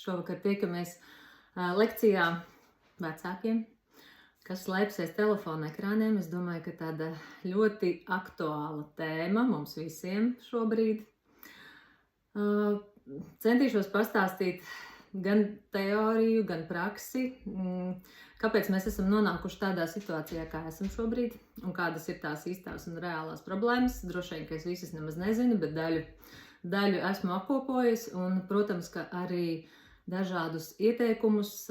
Šovakar tiekamies lekcijā vecākiem, kas slēpsies telefona ekrāniem. Es domāju, ka tāda ļoti aktuāla tēma mums visiem šobrīd. Centīšos pastāstīt gan teoriju, gan praksi, kāpēc mēs esam nonākuši tādā situācijā, kā esam šobrīd, un kādas ir tās īstās un reālās problēmas. Droši vien, ka es visas nemaz nezinu, bet daļu esmu apkopojis, un, protams, ka arī dažādus ieteikumus,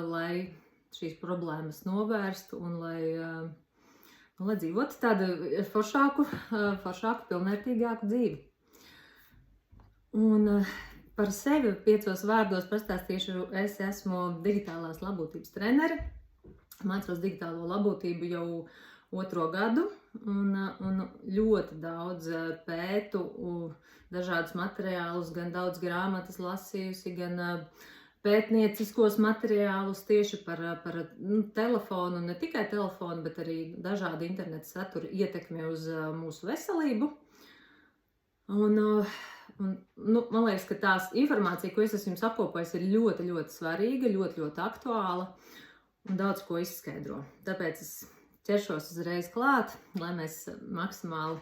lai šīs problēmas novērstu un lai dzīvotu tādu foršāku, pilnvērtīgāku dzīvi. Un par sevi 5 vārdos pastāstīšu. Es esmu digitālās labotības trenere, mācos digitālo labūtību jau 2. gadu un ļoti daudz pētu dažādus materiālus, gan daudz grāmatas lasījusi, gan pētnieciskos materiālus tieši par telefonu, ne tikai telefonu, bet arī dažādu interneta satura ietekmi uz mūsu veselību. Man liekas, ka tās informācija, ko es esmu jums apkopojis, ir ļoti, ļoti svarīga, ļoti, ļoti aktuāla un daudz ko izskaidro. Tāpēc es ķeršos uzreiz klāt, lai mēs maksimāli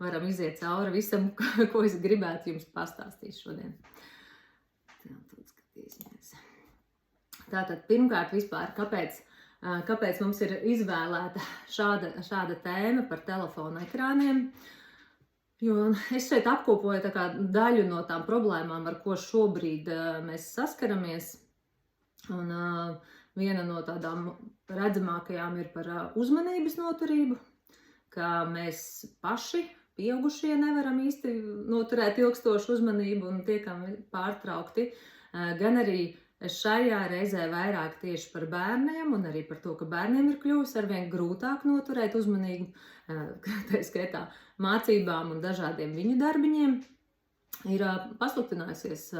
varam iziet cauri visam, ko es gribētu jums pastāstīt šodien. Tātad, pirmkārt, vispār, kāpēc mums ir izvēlēta šāda tēma par telefona ekrāniem? Jo es šeit apkopoju tā kā daļu no tām problēmām, ar ko šobrīd mēs saskaramies. Un viena no tādām redzamākajām ir par uzmanības noturību, ka mēs paši, pieaugušie, nevaram īsti noturēt ilgstošu uzmanību un tiekam pārtraukti. Gan arī šajā reizē vairāk tieši par bērniem un arī par to, ka bērniem ir kļuvis arvien grūtāk noturēt uzmanību, tā skaitā mācībām un dažādiem viņu darbiņiem. Ir pasliktinājusies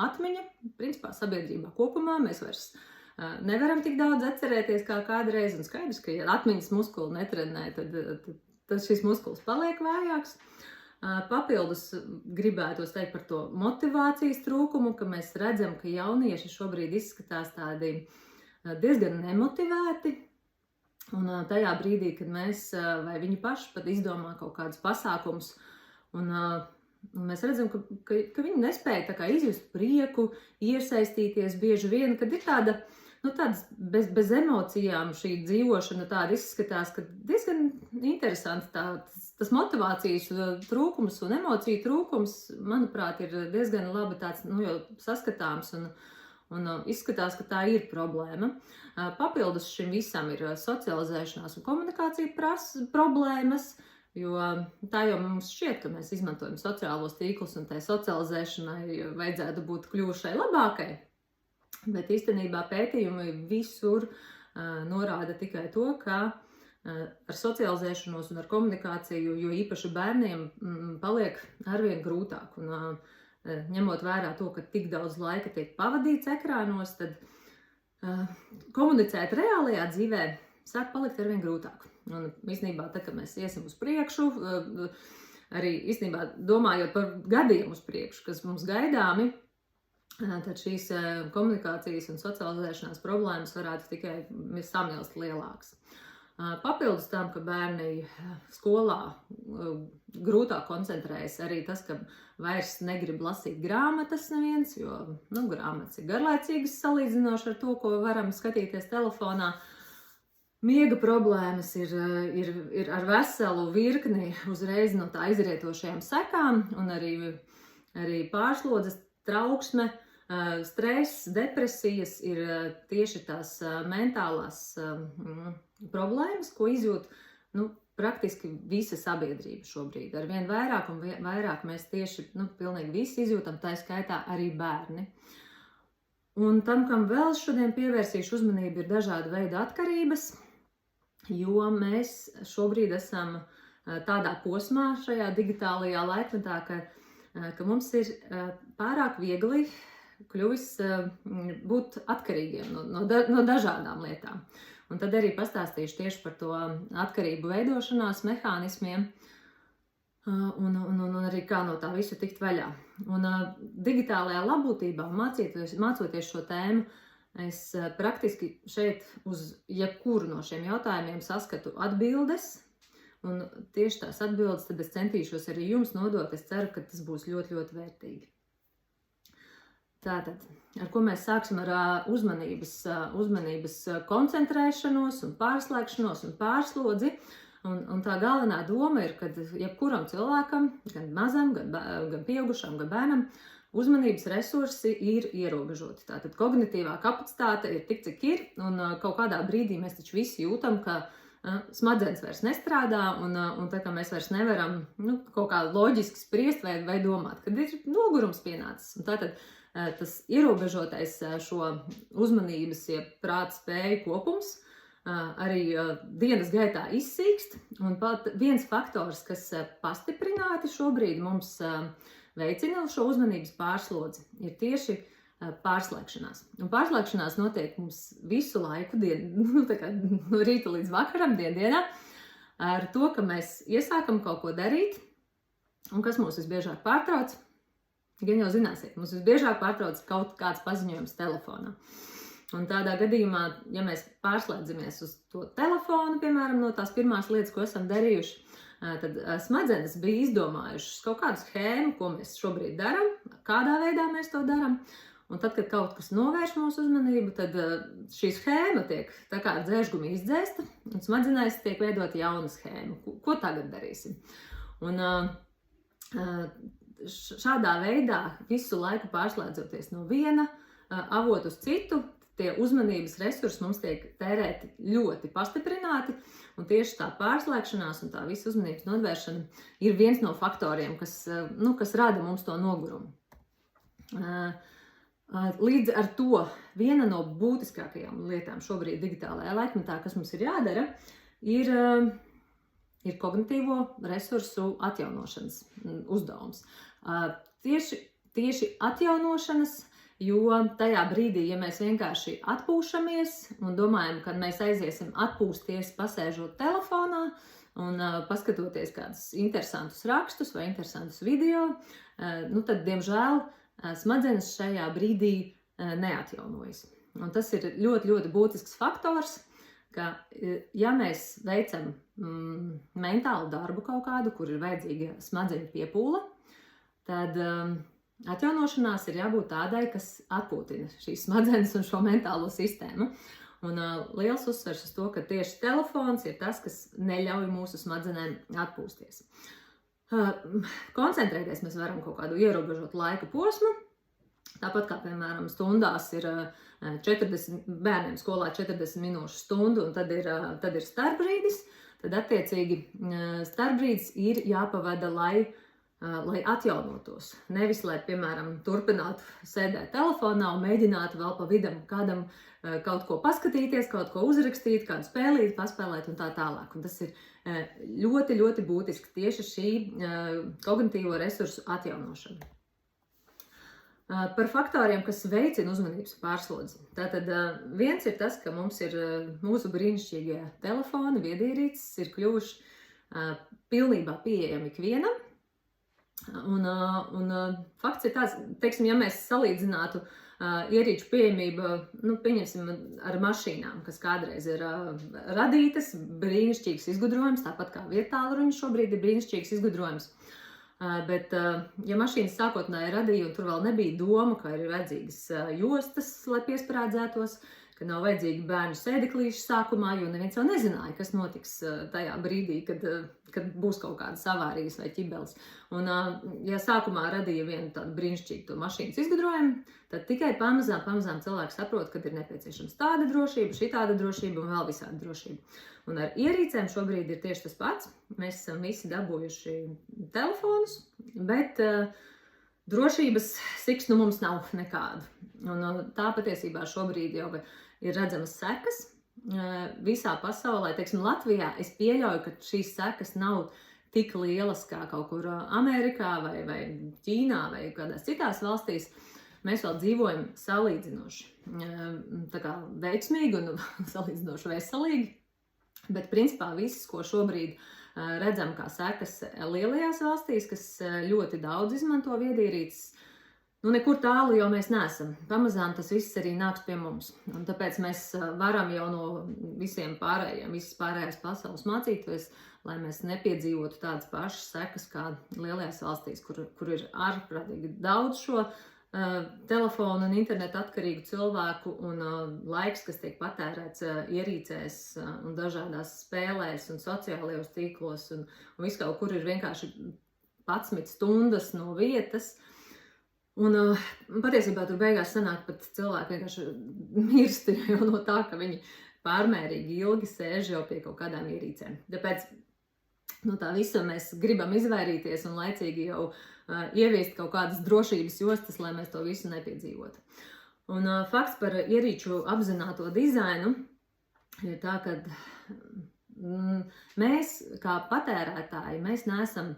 atmiņa, principā sabiedrībā kopumā. Mēs vairs nevaram tik daudz atcerēties kā kādreiz, un skaidrs, ka ja atmiņas muskuli netrenē, tad šis muskulis paliek vājāks. Papildus gribētos teikt par to motivācijas trūkumu, ka mēs redzam, ka jaunieši šobrīd izskatās tādi diezgan nemotivēti. Un tajā brīdī, kad mēs vai viņi paši pat izdomā kaut kādus pasākumus, un mēs redzam, ka viņi nespēja tā kā izjust prieku, iesaistīties bieži vien, kad ir tādas bez emocijām šī dzīvošana tāda izskatās, ka diezgan interesanti tas motivācijas trūkums un emociju trūkums, manuprāt, ir diezgan labi tāds, jau saskatāms un izskatās, ka tā ir problēma. Papildus šim visam ir socializēšanās un komunikācija problēmas, jo tā jau mums šķiet, ka mēs izmantojam sociālos tīklus un tai socializēšanai vajadzētu būt kļuvušai labākai. Bet īstenībā pētījumi visur norāda tikai to, ka ar socializēšanos un ar komunikāciju, jo īpaši bērniem, paliek arvien grūtāk. Un ņemot vērā to, ka tik daudz laika tiek pavadīts ekrānos, tad komunicēt reālajā dzīvē sāk palikt arvien grūtāk. Un īstenībā, kad mēs iesim uz priekšu, arī īstenībā domājot par gadiem uz priekšu, kas mums gaidāmi, tad šīs komunikācijas un socializēšanās problēmas varētu tikai samilst lielākas. Papildus tam, ka bērni skolā grūtāk koncentrējas, arī tas, ka vairs negrib lasīt grāmatas neviens, jo grāmatas ir garlaicīgas salīdzinoši ar to, ko varam skatīties telefonā. Miega problēmas ir ar veselu virkni uzreiz no tā izrietošajām sekām, un arī pārslodzes, trauksme, stress, depresijas ir tieši tās mentālās problēmas, ko izjūt praktiski visa sabiedrība šobrīd. Arvien vairāk un vairāk mēs tieši pilnīgi visi izjūtam, tā skaitā arī bērni. Un tam, kam vēl šodien pievērsīšu uzmanību, ir dažāda veida atkarības, jo mēs šobrīd esam tādā posmā šajā digitālajā laikmetā, ka mums ir pārāk viegli kļuvis būt atkarīgiem no dažādām lietām. Un tad arī pastāstīšu tieši par to atkarību veidošanās mehānismiem. un arī kā no tā visu tikt vaļā. Un digitālajā labbūtībā, mācoties šo tēmu, es praktiski šeit uz jebkuru no šiem jautājumiem saskatu atbildes, un tieši tās atbildes tad es centīšos arī jums nodot. Es ceru, ka tas būs ļoti, ļoti vērtīgi. Tātad, ar ko mēs sāksim ar uzmanības koncentrēšanos un pārslēgšanos un pārslodzi. Un tā galvenā doma ir, ka jebkuram cilvēkam, gan mazam, gan pieaugušam, gan bērnam, uzmanības resursi ir ierobežoti. Tātad kognitīvā kapacitāte ir tik, cik ir, un kaut kādā brīdī mēs taču visi jūtam, ka smadzenes vairs nestrādā, un tā kā mēs vairs nevaram kaut kā loģiski spriest vai domāt, kad ir nogurums pienācis. Un tātad tas ierobežotais šo uzmanības, prāta spēju kopums arī dienas gaitā izsīkst, un pat viens faktors, kas pastiprināti šobrīd mums veicina šo uzmanības pārslodzi, ir tieši pārslēgšanās. Un pārslēgšanās notiek mums visu laiku, no rīta līdz vakaram, dienā, ar to, ka mēs iesākam kaut ko darīt, un kas mūs visbiežāk pārtrauc, gan jau zināsiet, mums visbiežāk pārtrauc kaut kāds paziņojums telefonā. Un tādā gadījumā, ja mēs pārslēdzamies uz to telefonu, piemēram, no tās pirmās lietas, ko esam darījuši, tad smadzenes bija izdomājušas kaut kādu schēmu, ko mēs šobrīd darām, kādā veidā mēs to darām. Un tad, kad kaut kas novērš mūsu uzmanību, tad šī schēma tiek tā kā dzēžgumi izdzēsta, un smadzenēs tiek veidota jauna schēma. Ko tagad darīsim? Un šādā veidā visu laiku pārslēdzoties no viena avotu uz citu, tie uzmanības resursi mums tiek tērēti ļoti pastiprināti, un tieši tā pārslēgšanās un tā visa uzmanības novēršana ir viens no faktoriem, kas rada mums to nogurumu. Līdz ar to viena no būtiskākajām lietām šobrīd digitālajā laikmetā, kas mums ir jādara, ir kognitīvo resursu atjaunošanas uzdevums. Tieši atjaunošanas, jo tajā brīdī, ja mēs vienkārši atpūšamies un domājam, ka mēs aiziesim atpūsties, pasēžot telefonā un paskatoties kādus interesantus rakstus vai interesantus video, tad, diemžēl, smadzenes šajā brīdī neatjaunojas. Un tas ir ļoti, ļoti būtisks faktors, ka, ja mēs veicam mentālu darbu kaut kādu, kur ir vajadzīga smadzeņu piepūle, tad atjaunošanās ir jābūt tādai, kas atpūtina šīs smadzenes un šo mentālo sistēmu. Un liels uzsvers uz to, ka tieši telefons ir tas, kas neļauj mūsu smadzenēm atpūsties. Koncentrēties mēs varam kaut kādu ierobežotu laika posmu, tāpat kā, piemēram, stundās ir 40, bērniem skolā 40 minūšu stundu, un tad ir starpbrīdis, tad attiecīgi starpbrīdis ir jāpavada, lai atjaunotos. Nevis, lai, piemēram, turpinātu sēdēt telefonā un mēģinātu vēl pa vidam kādam kaut ko paskatīties, kaut ko uzrakstīt, kādu spēlīt, paspēlēt un tā tālāk. Un tas ir ļoti, ļoti būtiski tieši šī kognitīvo resursu atjaunošana. Par faktoriem, kas veicina uzmanības pārslodzi. Tātad viens ir tas, ka mums ir mūsu brīnišķīgie telefoni, viedierīces ir kļuvuši pilnībā pieejami ikvienam. Un fakts ir tāds, teiksim, ja mēs salīdzinātu ierīču pieejamību, pieņemsim ar mašīnām, kas kādreiz ir radītas, brīnišķīgs izgudrojums, tāpat kā vietālruņi šobrīd ir brīnišķīgs izgudrojums. Bet, ja mašīnas sākotnēji radīja, un tur vēl nebija doma, ka ir vajadzīgas jostas, lai piesprādzētos, ka nav vajadzīgi bērnu sēdeklīši sākumā, jo neviens jau nezināja, kas notiks tajā brīdī, kad būs kaut kādas avārijas vai ķibeles. Un, ja sākumā radīja vienu tādu brīnišķīgu to mašīnas izgudrojumu, tad tikai pamazām cilvēki saprot, ka ir nepieciešams tāda drošība, šitāda drošība un vēl visāda drošība. Un ar ierīcēm šobrīd ir tieši tas pats. Mēs esam visi dabūjuši telefonus, bet drošības siksnu mums nav nekādu. Un tā patiesībā šobrīd jau ir redzamas sekas visā pasaulē. Teiksim, Latvijā es pieļauju, ka šīs sekas nav tik lielas kā kaut kur Amerikā vai Ķīnā vai kādās citās valstīs. Mēs vēl dzīvojam salīdzinoši tā kā veiksmīgi un salīdzinoši veselīgi. Bet principā viss, ko šobrīd redzam kā sekas lielajās valstīs, kas ļoti daudz izmanto viedierīces. Nu, nekur tālu jau mēs neesam. Pamazām tas viss arī nāks pie mums. Un tāpēc mēs varam jau no visas pārējās pasaules mācīties, lai mēs nepiedzīvotu tādas pašas sekas kā lielajās valstīs, kur ir ārprātīgi daudz šo telefonu un internetu atkarīgu cilvēku un laiks, kas tiek patērēts ierīcēs un dažādās spēlēs un sociālajos tīklos un viss kaut kur ir vienkārši 11 stundas no vietas. Un patiesībā tur beigās sanāk pat cilvēki vienkārši mirsti jau no tā, ka viņi pārmērīgi ilgi sēž jau pie kaut kādām ierīcēm. Tāpēc no tā visa mēs gribam izvairīties un laicīgi jau ieviest kaut kādas drošības jostas, lai mēs to visu nepiedzīvotu. Un fakts par ierīču apzināto dizainu ir tā, ka mēs kā patērētāji, mēs neesam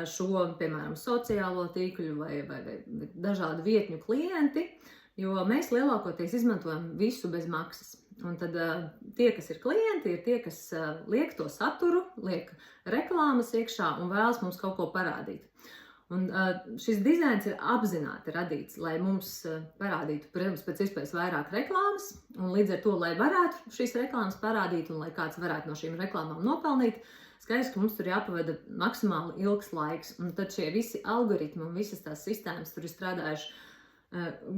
šo, piemēram, sociālo tīkļu vai dažādu vietņu klienti, jo mēs lielākoties izmantojam visu bez maksas. Un tad tie, kas ir klienti, ir tie, kas liek to saturu, liek reklāmas iekšā un vēlas mums kaut ko parādīt. Un šis dizains ir apzināti radīts, lai mums parādītu, protams, pēc iespējas vairāk reklāmas, un līdz ar to, lai varētu šīs reklāmas parādīt un lai kāds varētu no šīm reklāmām nopelnīt, skaidrs, ka mums tur jāpavada maksimāli ilgs laiks. Un tad šie visi algoritmi un visas tās sistēmas tur ir strādājuši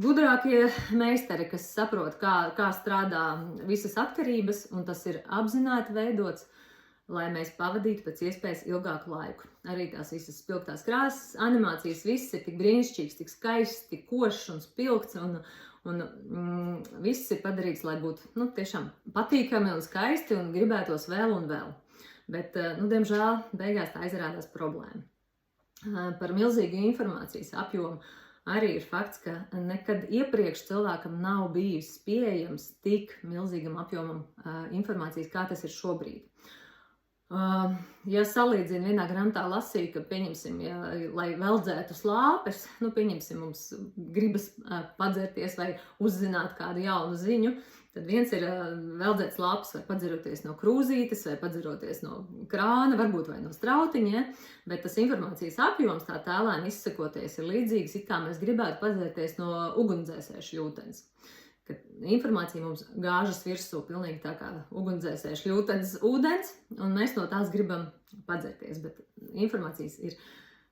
gudrākie meistari, kas saprot, kā strādā visas atkarības, un tas ir apzināti veidots, lai mēs pavadītu pēc iespējas ilgāku laiku. Arī tās visas spilgtās krāsas, animācijas, viss ir tik brīnišķīgs, tik skaists, tik košs un spilgts, un viss ir padarīts, lai būtu tiešām patīkami un skaisti un gribētos vēl un vēl. Bet, diemžēl, beigās tā izrādās problēma. Par milzīgu informācijas apjomu arī ir fakts, ka nekad iepriekš cilvēkam nav bijis pieejams tik milzīgam apjomam informācijas, kā tas ir šobrīd. Ja salīdzinu, vienā grāmatā lasīju, ka, pieņemsim, lai veldzētu slāpes, pieņemsim, mums gribas padzerties vai uzzināt kādu jaunu ziņu, tad viens ir veldzēt slāpes vai padzeroties no krūzītes, vai padzeroties no krāna, varbūt vai no strautiņa, bet tas informācijas apjoms tā tēlēni izsakoties ir līdzīgs, it kā mēs gribētu padzerties no ugunsdzēsēša ļūtens. Kad informācija mums gāžas virsū pilnīgi tā kā ugunsdzēsēša ļūtens ūdens, un mēs no tās gribam padzerties, bet informācijas ir,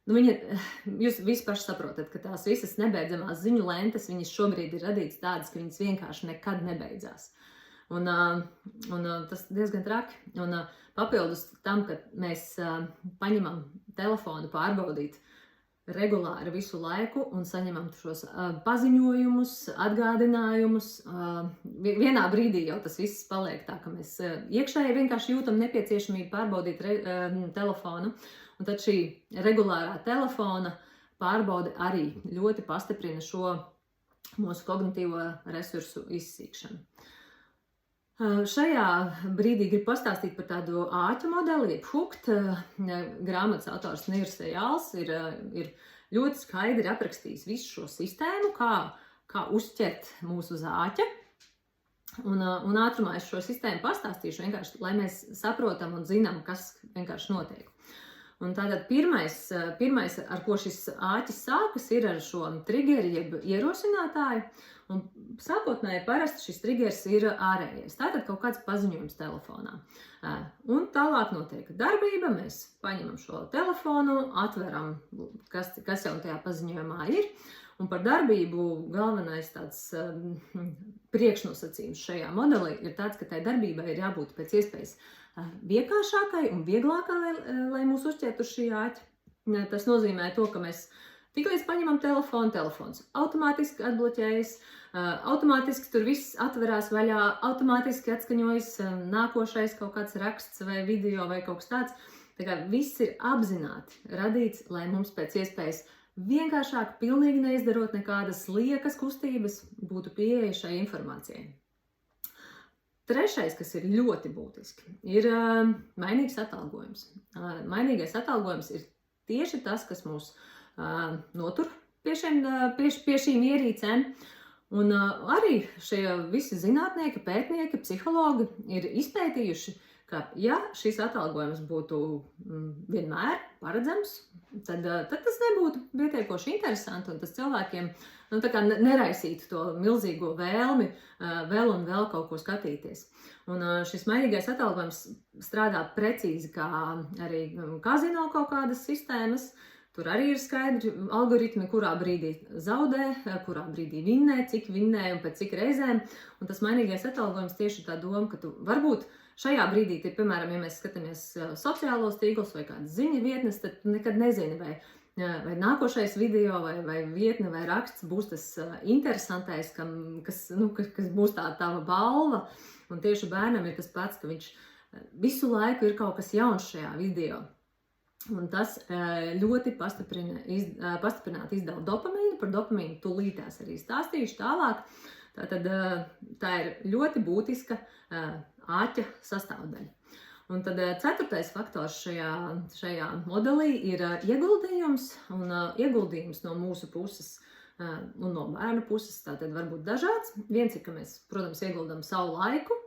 jūs visi paši saprotat, ka tās visas nebeidzamās ziņu lentes, viņas šobrīd ir radītas tādas, ka viņas vienkārši nekad nebeidzās. Un tas diezgan traki. Un papildus tam, ka mēs paņemam telefonu pārbaudīt regulāri visu laiku un saņemam šos paziņojumus, atgādinājumus. Vienā brīdī jau tas viss paliek tā, ka mēs iekšēji vienkārši jūtam nepieciešamību pārbaudīt telefonu. Un tad šī regulārā telefona pārbaude arī ļoti pastiprina šo mūsu kognitīvo resursu izsīkšanu. Šajā brīdī gribu pastāstīt par tādu āķu modeli, HUCT. Grāmatas autors Nirs Ejāls ir ļoti skaidri aprakstījis visu šo sistēmu, kā uzķert mūsu uz āķa. Un ātrumā es šo sistēmu pastāstīšu vienkārši, lai mēs saprotam un zinām, kas vienkārši notiek. Un tātad pirmais, ar ko šis āķis sākas, ir ar šo trigeri, jeb ierosinātāju. Un sākotnēji parasti šis triggers ir ārējais. Tātad kaut kāds paziņojums telefonā. Un tālāk notiek darbība, mēs paņemam šo telefonu, atveram, kas jau tajā paziņojumā ir. Un par darbību galvenais tāds priekšnosacījums šajā modelī ir tāds, ka tai darbībai ir jābūt pēc iespējas vienkāršākai un vieglākai, lai mūs uzķertu uz šī āķa. Tas nozīmē to, ka mēs tiklīdz paņemam telefonu, telefons automātiski atbloķējas, automātiski tur viss atverās vaļā, automātiski atskaņojas nākošais kaut kāds raksts vai video vai kaut kas tāds. Tā kā viss ir apzināti radīts, lai mums pēc iespējas vienkāršāk, pilnīgi neizdarot nekādas liekas kustības, būtu pieeja šai informācijai. Trešais, kas ir ļoti būtiski, ir mainīgs atalgojums. Mainīgais atalgojums ir tieši tas, kas mūs notur pie šīm ierīcēm. Un arī šie visi zinātnieki, pētnieki, psihologi ir izpētījuši, ka ja šis atalgojums būtu vienmēr paredzams, tad tas nebūtu pietiekoši interesanti, un tas cilvēkiem tā kā neraisītu to milzīgo vēlmi vēl un vēl kaut ko skatīties. Un šis mainīgais atalgojums strādā precīzi kā arī kazino kaut kādas sistēmas. Tur arī ir skaidri algoritmi, kurā brīdī zaudē, kurā brīdī vinnē, cik vinnē un pēc cik reizēm. Un tas mainīgais atalgojums tieši tā doma, ka tu varbūt šajā brīdī, piemēram, ja mēs skatāmies sociālos tīklus vai kādas ziņu vietnes, tad tu nekad nezini, vai nākošais video vai vietne vai raksts būs tas interesantais, kas būs tā tava balva. Un tieši bērnam ir tas pats, ka viņš visu laiku ir kaut kas jauns šajā video. Un tas ļoti pastiprināti izdala dopamīnu. Par dopamīnu tūlītās arī stāstīšu tālāk. Tātad tā ir ļoti būtiska āķa sastāvdaļa. Un tad 4. faktors šajā modelī ir ieguldījums. Un ieguldījums no mūsu puses un no bērnu puses tātad var būt dažāds. Viens ir, ka mēs, protams, ieguldam savu laiku.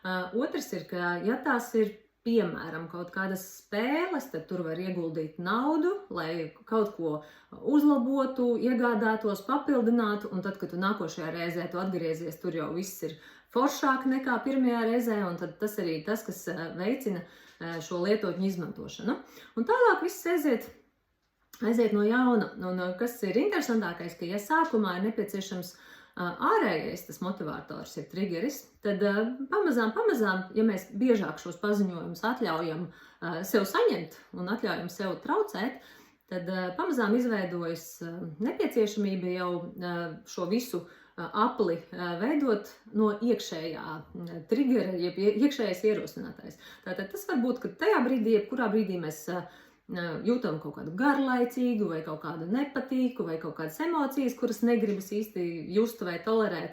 Otrs ir, ka ja tās ir piemēram, kaut kādas spēles, tad tur var ieguldīt naudu, lai kaut ko uzlabotu, iegādātos, papildinātu, un tad, kad tu nākošajā reizē tu atgriezies, tur jau viss ir foršāk nekā pirmajā reizē, un tad tas arī tas, kas veicina šo lietotņu izmantošanu. Un tālāk viss aiziet no jauna, un kas ir interesantākais, ka ja sākumā ir nepieciešams ārējais tas motivators ir triggeris, tad pamazām, ja mēs biežāk šos paziņojumus atļaujam sev saņemt un atļaujam sev traucēt, tad pamazām izveidojas nepieciešamība jau šo visu apli veidot no iekšējā triggera, jeb iekšējais ierosinātājs. Tātad tas var būt, ka tajā brīdī, jebkurā brīdī mēs jūtam kaut kādu garlaicīgu vai kaut kādu nepatīku vai kaut kādas emocijas, kuras negribas īsti just vai tolerēt,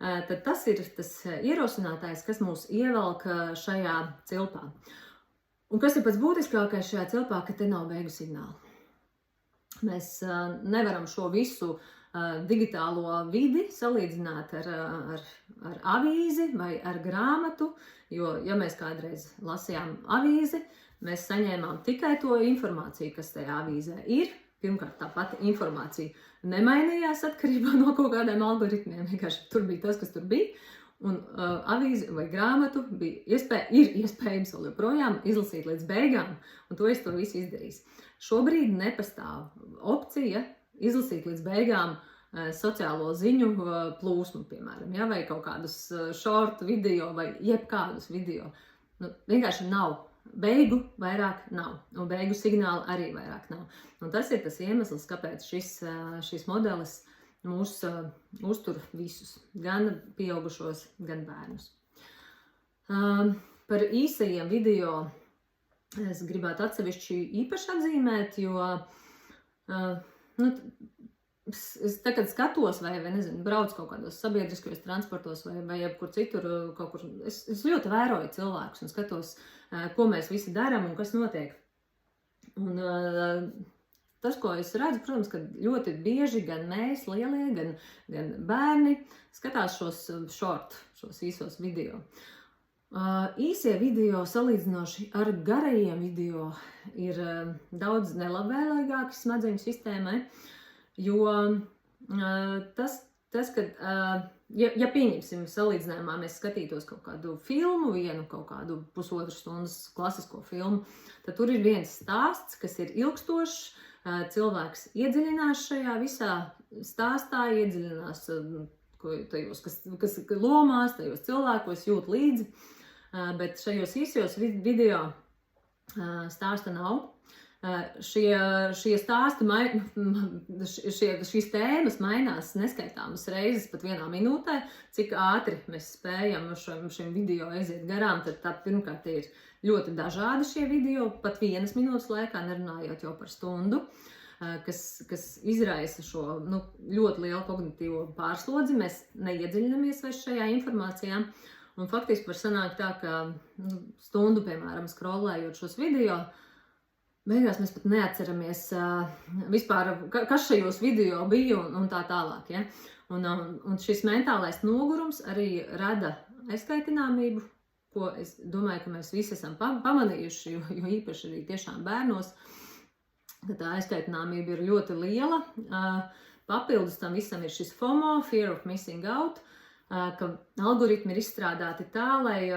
tad tas ir tas ierosinātājs, kas mūs ievelk šajā cilpā. Un kas ir pats būtiskākais šajā cilpā, ka te nav beigu signāla. Mēs nevaram šo visu digitālo vidi salīdzināt ar avīzi vai ar grāmatu, jo, ja mēs kādreiz lasījām avīzi, mēs saņēmām tikai to informāciju, kas tajā avīzē ir. Pirmkārt, tā pati informācija nemainījās atkarībā no kaut kādiem algoritmiem. Vienkārši tur bija tas, kas tur bija. Un avīzi vai grāmatu ir iespējams vēl joprojām izlasīt līdz beigām. Un to visu izdarīs. Šobrīd nepastāv opcija izlasīt līdz beigām sociālo ziņu plūsmu, piemēram, ja, vai kaut kādus short video vai jebkādus video. Vienkārši nav. Beigu vairāk nav, un beigu signāla arī vairāk nav. Un tas ir tas iemesls, kāpēc šis modelis mūs uztur visus, gan pieaugušos, gan bērnus. Par īsajiem video es gribētu atsevišķi īpaši atzīmēt, jo es tagad skatos vai nezinu, braucu kaut kādos sabiedriskajos transportos vai jebkur citur, kaut kur. Es ļoti vēroju cilvēkus un skatos, ko mēs visi darām un kas notiek. Un tas, ko es redzu, protams, ka ļoti bieži gan mēs, lielie, gan bērni, skatās šos īsos video. Īsie video salīdzinoši ar garajiem video ir daudz nelabvēlīgāki smadzeņu sistēmai, jo tas, kad, ja pieņemsim salīdzinājumā, mēs skatītos kaut kādu filmu, kaut kādu pusotru stundas klasisko filmu, tad tur ir viens stāsts, kas ir ilgstošs, cilvēks iedziļinās šajā visā stāstā, iedziļinās tajos, kas lomās, tajos cilvēkos jūt līdzi, bet šajos īsajos video stāsta nav. Šie stāsti, šīs tēmas mainās neskaitāmas reizes pat vienā minūtē, cik ātri mēs spējam šiem video aiziet garām, tad tā pirmkārt ir ļoti dažādi šie video, pat 1 minūtes laikā, nerunājot jau par stundu, kas izraisa šo ļoti lielu kognitīvo pārslodzi, mēs neiedziļinamies vairs šajā informācijā, un faktiski var sanākt tā, ka stundu, piemēram, scrollējot šos video, beigās mēs pat neatceramies vispār, kas šajos video bija un tā tālāk. Ja? Un šis mentālais nogurums arī rada aizkaitināmību, ko es domāju, ka mēs visi esam pamanījuši, jo īpaši arī tiešām bērnos, ka tā aizkaitināmība ir ļoti liela. Papildus tam visam ir šis FOMO, Fear of Missing Out, ka algoritmi ir izstrādāti tā, lai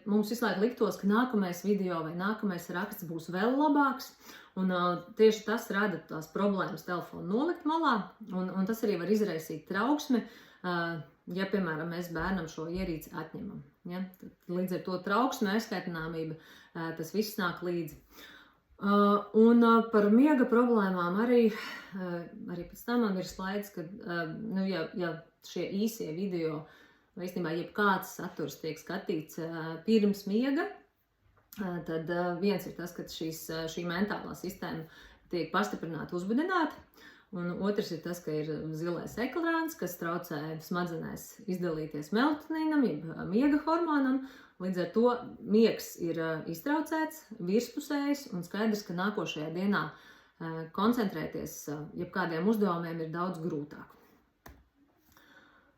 mums visu laiku liktos, ka nākamais video vai nākamais raksts būs vēl labāks. Un tieši tas rada tās problēmas telefonu nolikt malā, un tas arī var izraisīt trauksmi, ja, piemēram, mēs bērnam šo ierīci atņemam. Ja? Līdz ar to trauksme, aizkaitināmība, tas viss nāk līdzi. Un par miega problēmām arī pēc tam man ir slaids, ka, ja šie īsie video, vai īstenībā jebkāds saturs tiek skatīts pirms miega, tad viens ir tas, ka šī mentālā sistēma tiek pastiprināti uzbudināta, un otrs ir tas, ka ir zilais ekrāns, kas traucē smadzenēs izdalīties melatonīnam, jeb miega hormonam. Līdz ar to miegs ir iztraucēts, virspusējs, un skaidrs, ka nākošajā dienā koncentrēties jebkādiem uzdevumiem ir daudz grūtāk.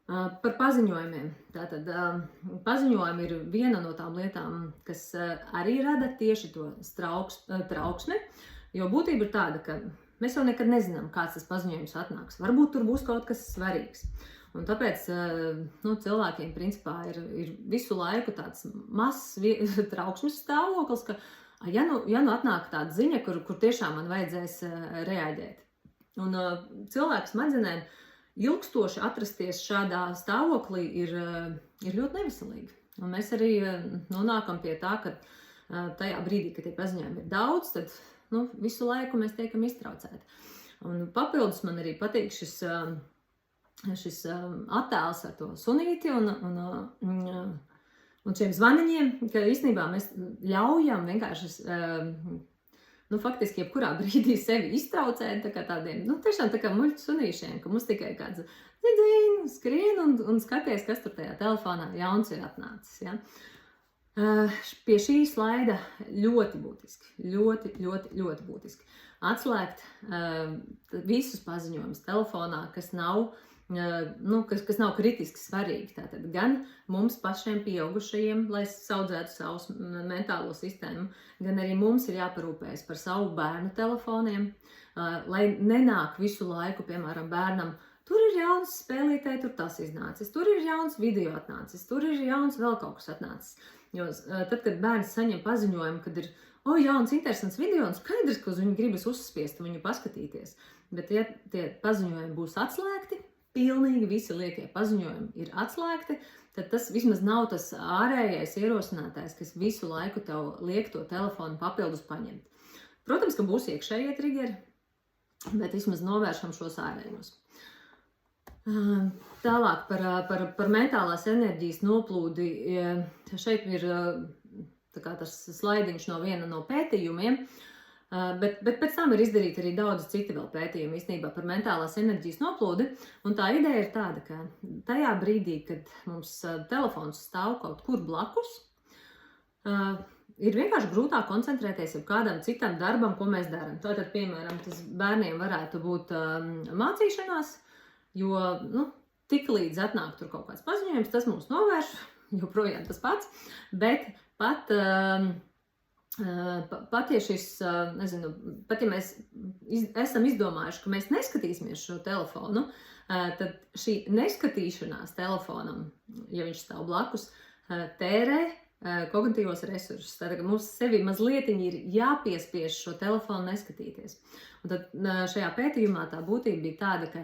Par paziņojumiem. Tātad paziņojumi ir viena no tām lietām, kas arī rada tieši to trauksmi, jo būtība ir tāda, ka mēs jau nekad nezinām, kāds tas paziņojums atnāks. Varbūt tur būs kaut kas svarīgs. Un tāpēc cilvēkiem principā ir visu laiku tāds mazs trauksmes stāvoklis, ka ja nu atnāk tāda ziņa, kur tiešām man vajadzēs reaģēt. Un cilvēku smadzenēm ilgstoši atrasties šādā stāvoklī ir ļoti neveselīgi. Un mēs arī nonākam pie tā, ka tajā brīdī, kad tie paziņojumi ir daudz, tad visu laiku mēs tiekam iztraucēti. Un papildus man arī patīk šis attēls ar to sunīti un šiem zvaniņiem, ka īstenībā mēs ļaujam vienkārši faktiski jebkurā brīdī sevi iztraucēt, tā kā tādiem, tiešām tā kā muļķu sunīšiem, ka mums tikai kāds skrien un skaties, kas tur tajā telefonā jauns ir atnācis. Ja? Pie šī slaida ļoti būtiski, ļoti būtiski atslēgt visus paziņojumus telefonā, kas nav kritiski svarīgi. Tātad gan mums pašiem pieaugušajiem, lai saudzētu savu mentālo sistēmu, gan arī mums ir jāparūpējas par savu bērnu telefoniem, lai nenāk visu laiku, piemēram, bērnam, tur ir jauns spēlītē, tur tas iznācis, tur ir jauns video atnācis, tur ir jauns vēl kaut kas atnācis. Jo tad, kad bērns saņem paziņojumu, kad ir jauns interesants video, un skaidrs, ka uz viņu gribas uzspiest viņu paskatīties. Bet ja tie paziņojumi būs atslēgti, pilnīgi visi liekie paziņojumi ir atslēgti, tad tas vismaz nav tas ārējais ierosinātājs, kas visu laiku tev liek to telefonu papildus paņemt. Protams, ka būs iekšējie triggeri, bet vismaz novēršam šos ārējos. Tālāk par mentālās enerģijas noplūdi. Šeit ir tas slaidiņš no viena no pētījumiem, bet pēc tam ir izdarīti arī daudz citi vēl pētījumi īstenībā par mentālās enerģijas noplūdi. Un tā ideja ir tāda, ka tajā brīdī, kad mums telefons stāv kaut kur blakus, ir vienkārši grūtāk koncentrēties jau kādam citam darbam, ko mēs darām. Tātad, piemēram, tas bērniem varētu būt mācīšanās, jo tik līdz atnāk tur kaut kāds paziņojums, tas mūs novērš, joprojām tas pats, bet pat ja šis, pat ja mēs esam izdomājuši, ka mēs neskatīsimies šo telefonu, tad šī neskatīšanās telefonam, ja viņš stāv blakus, tērē kognitīvos resursus. Tātad mums sevi mazlietiņi ir jāpiespiež šo telefonu neskatīties. Un tad šajā pētījumā tā būtība bija tāda, ka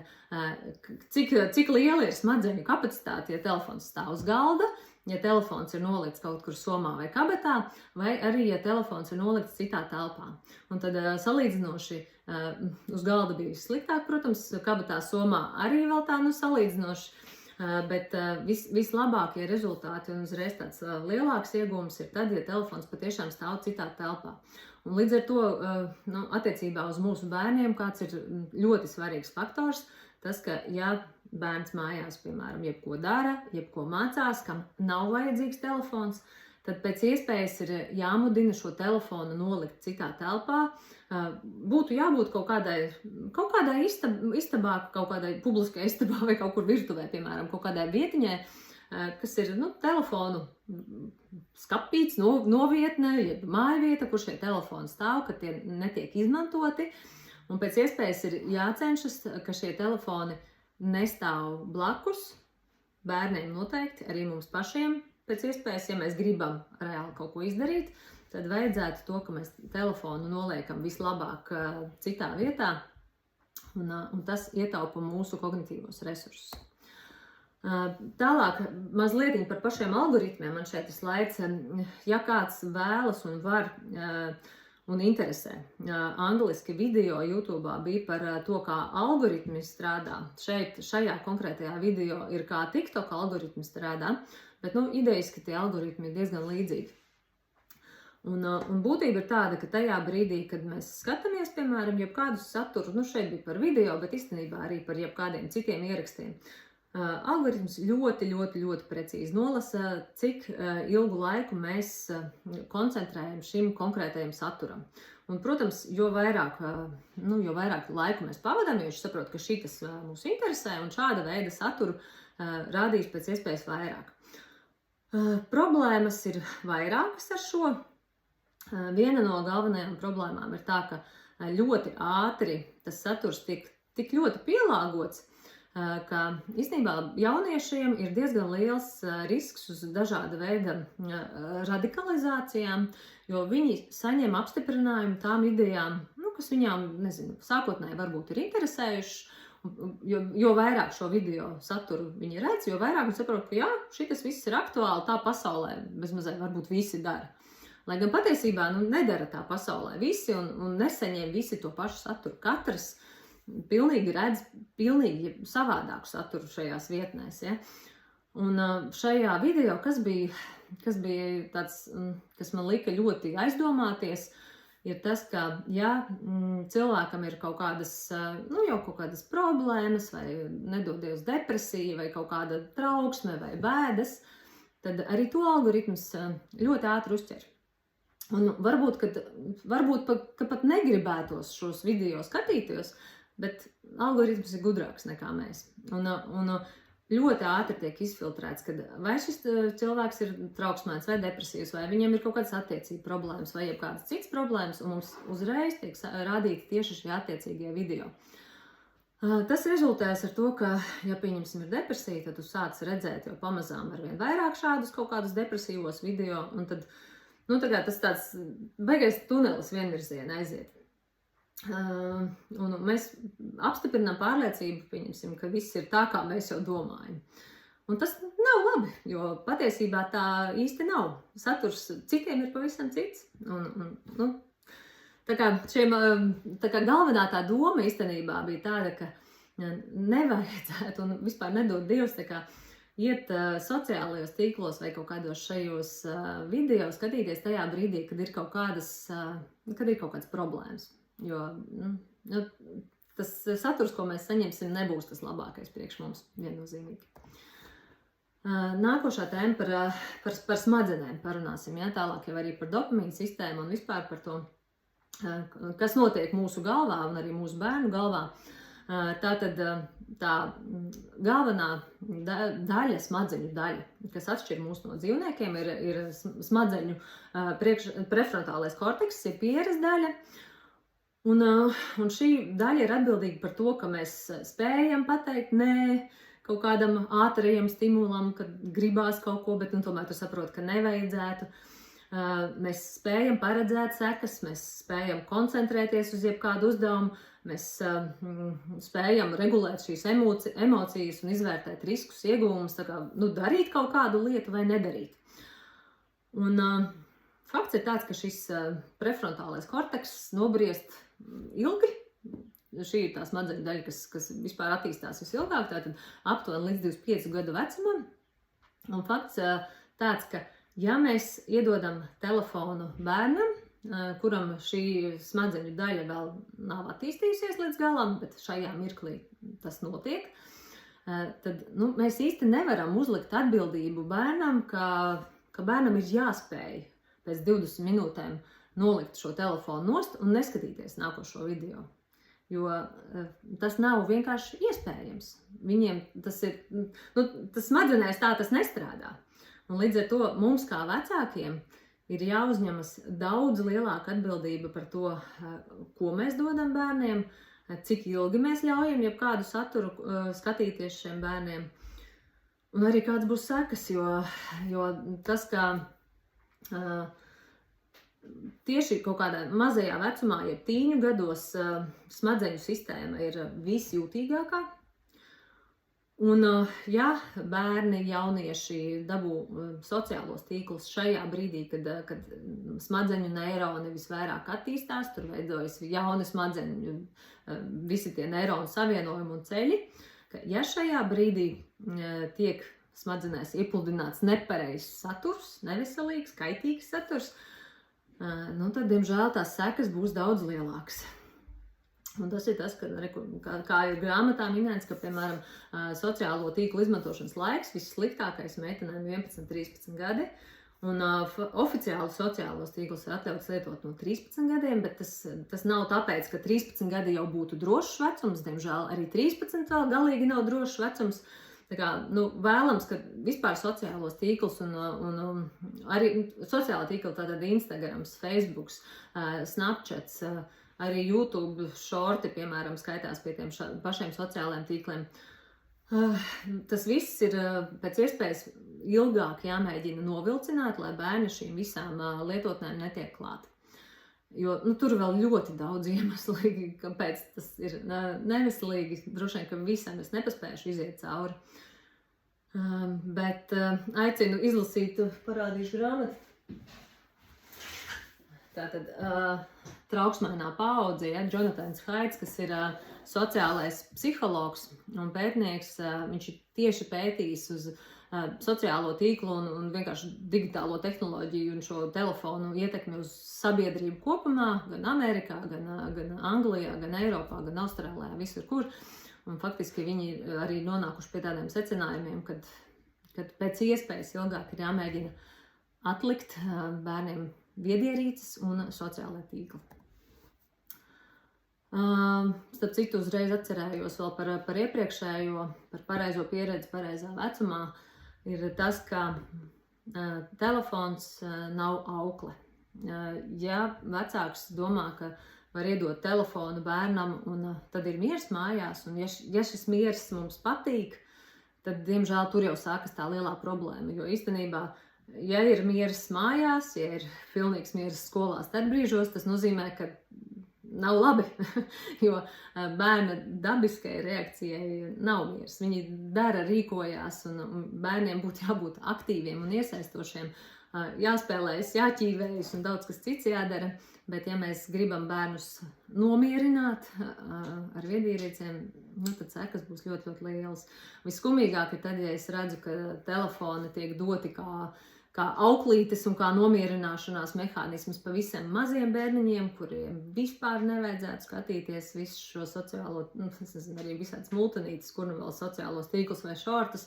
cik liela ir smadzeņu kapacitāte, ja telefons stāv uz galda, ja telefons ir nolikts kaut kur somā vai kabetā, vai arī, ja telefons ir nolikts citā telpā. Un tad salīdzinoši uz galda bija sliktāk, protams, kabetā somā arī vēl tā salīdzinoši, bet vislabākie rezultāti un uzreiz tāds lielāks iegūms ir tad, ja telefons patiešām stāv citā telpā. Un līdz ar to, attiecībā uz mūsu bērniem, kāds ir ļoti svarīgs faktors, tas, ka ja bērns mājās, piemēram, jebko dara, jebko mācās, kam nav vajadzīgs telefons, tad pēc iespējas ir jāmudina šo telefonu nolikt citā telpā. Būtu jābūt kaut kādai istabā, kaut kādai publiskai istabā vai kaut kur virtuvē, piemēram, kaut kādai vietiņai, kas ir telefonu skapīts, novietne, jeb mājvieta, kur šie telefoni stāv, ka tie netiek izmantoti. Un pēc iespējas ir jācenšas, ka šie telefoni nestāv blakus bērniem noteikti, arī mums pašiem. Pēc iespējas, ja mēs gribam reāli kaut ko izdarīt, tad vajadzētu to, ka mēs telefonu noliekam vislabāk citā vietā, un tas ietaupa mūsu kognitīvos resursus. Tālāk mazliet par pašiem algoritmiem. Man šeit ir slaids, ja kāds vēlas un var un interesē. Angliski video YouTube bija par to, kā algoritmi strādā. Šajā konkrētajā video ir kā TikTok algoritmi strādā, bet idejiski tie algoritmi ir diezgan līdzīgi. Un būtība ir tāda, ka tajā brīdī, kad mēs skatāmies, piemēram, jebkādu saturu, šeit bija par video, bet īstenībā arī par jebkādiem citiem ierakstiem, algoritms ļoti precīzi nolasa, cik ilgu laiku mēs koncentrējam šim konkrētajam saturam. Un, protams, jo vairāk laiku mēs pavadām, jo viņš saprot, ka šitas mūs interesē, un šāda veida saturu rādīs pēc iespējas vairāk. Problēmas ir vairākas ar šo. Viena no galvenajām problēmām ir tā, ka ļoti ātri tas saturs tik ļoti pielāgots, ka īstenībā jauniešiem ir diezgan liels risks uz dažāda veida radikalizācijām, jo viņi saņem apstiprinājumu tām idejām, kas viņām, sākotnēji varbūt ir interesējušas, jo vairāk šo video saturu viņi redz, jo vairāk viņi saprot, ka jā, šitas viss ir aktuāli, tā pasaulē bezmazliet varbūt visi dara. Lai gan patiesībā nedara tā pasaulē visi un nesaņem visi to pašu saturu. Katrs pilnīgi redz pilnīgi savādāku saturu šajās vietnēs. Ja? Un šajā video, kas bija tāds, kas man lika ļoti aizdomāties, ir tas, ka ja cilvēkam ir kaut kādas problēmas vai nedodies depresija vai kaut kāda trauksme vai bēdas, tad arī to algoritms ļoti ātri uzķer. Un varbūt pat negribētos šos video skatīties, bet algoritms ir gudrāks nekā mēs. Un ļoti ātri tiek izfiltrēts, kad vai šis cilvēks ir trauksmēns vai depresīvs, vai viņam ir kaut kādas attiecību problēmas vai kādas citas problēmas, un mums uzreiz tiek rādīti tieši šie attiecīgie video. Tas rezultēs ar to, ka, ja pieņemsim ir depresija, tad tu sāc redzēt jau pamazām arvien vairāk šādus kaut kādus depresīvos video, un tad tas tāds baigais tunelis vienvirzienā aiziet. Un mēs apstiprinām pārliecību, pieņemsim, ka viss ir tā, kā mēs jau domājam. Un tas nav labi, jo patiesībā tā īsti nav. Saturs citiem ir pavisam cits. Tā kā galvenā tā doma īstenībā bija tāda, ka nevajadzētu un vispār nedod Dievs iet sociālajos tīklos vai kaut kādos šajos video skatīties tajā brīdī, kad ir kaut kādas problēmas. Jo tas saturs, ko mēs saņemsim, nebūs tas labākais priekš mums viennozīmīgi. Nākošā tēma par smadzenēm parunāsim. Ja? Tālāk jau arī par dopamīnu sistēmu un vispār par to, kas notiek mūsu galvā un arī mūsu bērnu galvā. Tātad tā galvenā daļa, smadzeņu daļa, kas atšķir mūs no dzīvniekiem, ir smadzeņu prefrontālais korteks, ir pieres daļa. Un šī daļa ir atbildīga par to, ka mēs spējam pateikt nē kaut kādam ātrajam stimulam, kad gribās kaut ko, bet tomēr tu saproti, ka nevajadzētu. Mēs spējam paredzēt sekas, mēs spējam koncentrēties uz jebkādu uzdevumu, mēs spējam regulēt šīs emocijas un izvērtēt riskus, ieguvumus, darīt kaut kādu lietu vai nedarīt. Un fakts ir tāds, ka šis prefrontālais korteks nobriest ilgi. Šī ir tā smadzeņu daļa, kas vispār attīstās visilgāk, tātad aptuveni līdz 25 gadu vecumam. Un fakts tāds, ka ja mēs iedodam telefonu bērnam, kuram šī smadzeņu daļa vēl nav attīstījusies līdz galam, bet šajā mirklī tas notiek, tad mēs īsti nevaram uzlikt atbildību bērnam, ka bērnam ir jāspēj pēc 20 minūtēm nolikt šo telefonu nost un neskatīties nākošo video. jo tas nav vienkārši iespējams. Viņiem tas ir, tas smadzenēs tā tas nestrādā. Un līdz ar to mums kā vecākiem ir jāuzņemas daudz lielāka atbildība par to, ko mēs dodam bērniem, cik ilgi mēs ļaujam jebkādu saturu skatīties šiem bērniem, un arī kāds būs sekas, jo tas, ka tieši kaut kādā mazajā vecumā, jeb tīņu gados, smadzeņu sistēma ir visjūtīgākā. Un, ja bērni, jaunieši dabū sociālos tīklus šajā brīdī, kad smadzeņu neironi visvairāk attīstās, tur veidojas jauni smadzeņu, visi tie neironu savienojumi un ceļi, ka ja šajā brīdī tiek smadzenēs iepludināts nepareizs saturs, neveselīgs, kaitīgs saturs, tad, diemžēl, tās sekas būs daudz lielākas. Un tas ir tas, kā ir grāmatā minēts, ka, piemēram, sociālo tīklu izmantošanas laiks vissliktākais meitenēm 11-13 gadi, un oficiāli sociālos tīklus ir atļauts lietot no 13 gadiem, bet tas nav tāpēc, ka 13 gadi jau būtu drošs vecums, diemžēl arī 13 vēl galīgi nav drošs vecums. Tā kā, vēlams, ka vispār sociālos tīklus un arī sociāla tīkla, tātad Instagrams, Facebooks, Snapchats, arī YouTube šorti, piemēram, skaitās pie tiem pašiem sociālajiem tīkliem. Tas viss ir pēc iespējas ilgāk jāmēģina novilcināt, lai bērni šīm visām lietotnēm netiek klāt. Jo tur vēl ļoti daudz iemeslu, kāpēc tas ir neveselīgi. Droši vien, ka visam es nepaspēšu iziet cauri. Bet aicinu izlasīt, parādīšu grāmatu. Tātad Trauksmainā paudze, Jonathans Haidts, kas ir sociālais psihologs un pētnieks, viņš ir tieši pētījis uz sociālo tīklu un vienkārši digitālo tehnoloģiju un šo telefonu ietekmi uz sabiedrību kopumā, gan Amerikā, gan Anglijā, gan Eiropā, gan Austrālijā, visur kur. Un faktiski viņi arī nonākuši pie tādiem secinājumiem, kad pēc iespējas ilgāk ir jāmēģina atlikt bērniem viedierīces un sociālai tīkli. Starp citu, uzreiz atcerējos vēl par iepriekšējo, par pareizo pieredzi pareizā vecumā, ir tas, ka telefons nav aukle. Ja vecāks domā, ka var iedot telefonu bērnam un tad ir miers mājās, un ja šis miers mums patīk, tad, diemžēl, tur jau sākas tā lielā problēma, jo īstenībā, ja ir miers mājās, ja ir pilnīgs miers skolā starpbrīžos, tas nozīmē, ka nav labi, jo bērna dabiskai reakcijai nav miers. Viņi dara, rīkojās, un bērniem būtu jābūt aktīviem un iesaistošiem, jāspēlējas, jāķīvējas un daudz kas cits jādara, bet ja mēs gribam bērnus nomierināt ar viedierīcēm, tad sekas būs ļoti, ļoti lielas. Visskumīgāk ir tad, ja es redzu, ka telefoni tiek doti kā auklītes un kā nomierināšanās mehānismus pavisam maziem bērniņiem, kuriem vispār nevajadzētu skatīties visu šo sociālo, arī visādas multinītes, kur vēl sociālos tīklus vai šortus.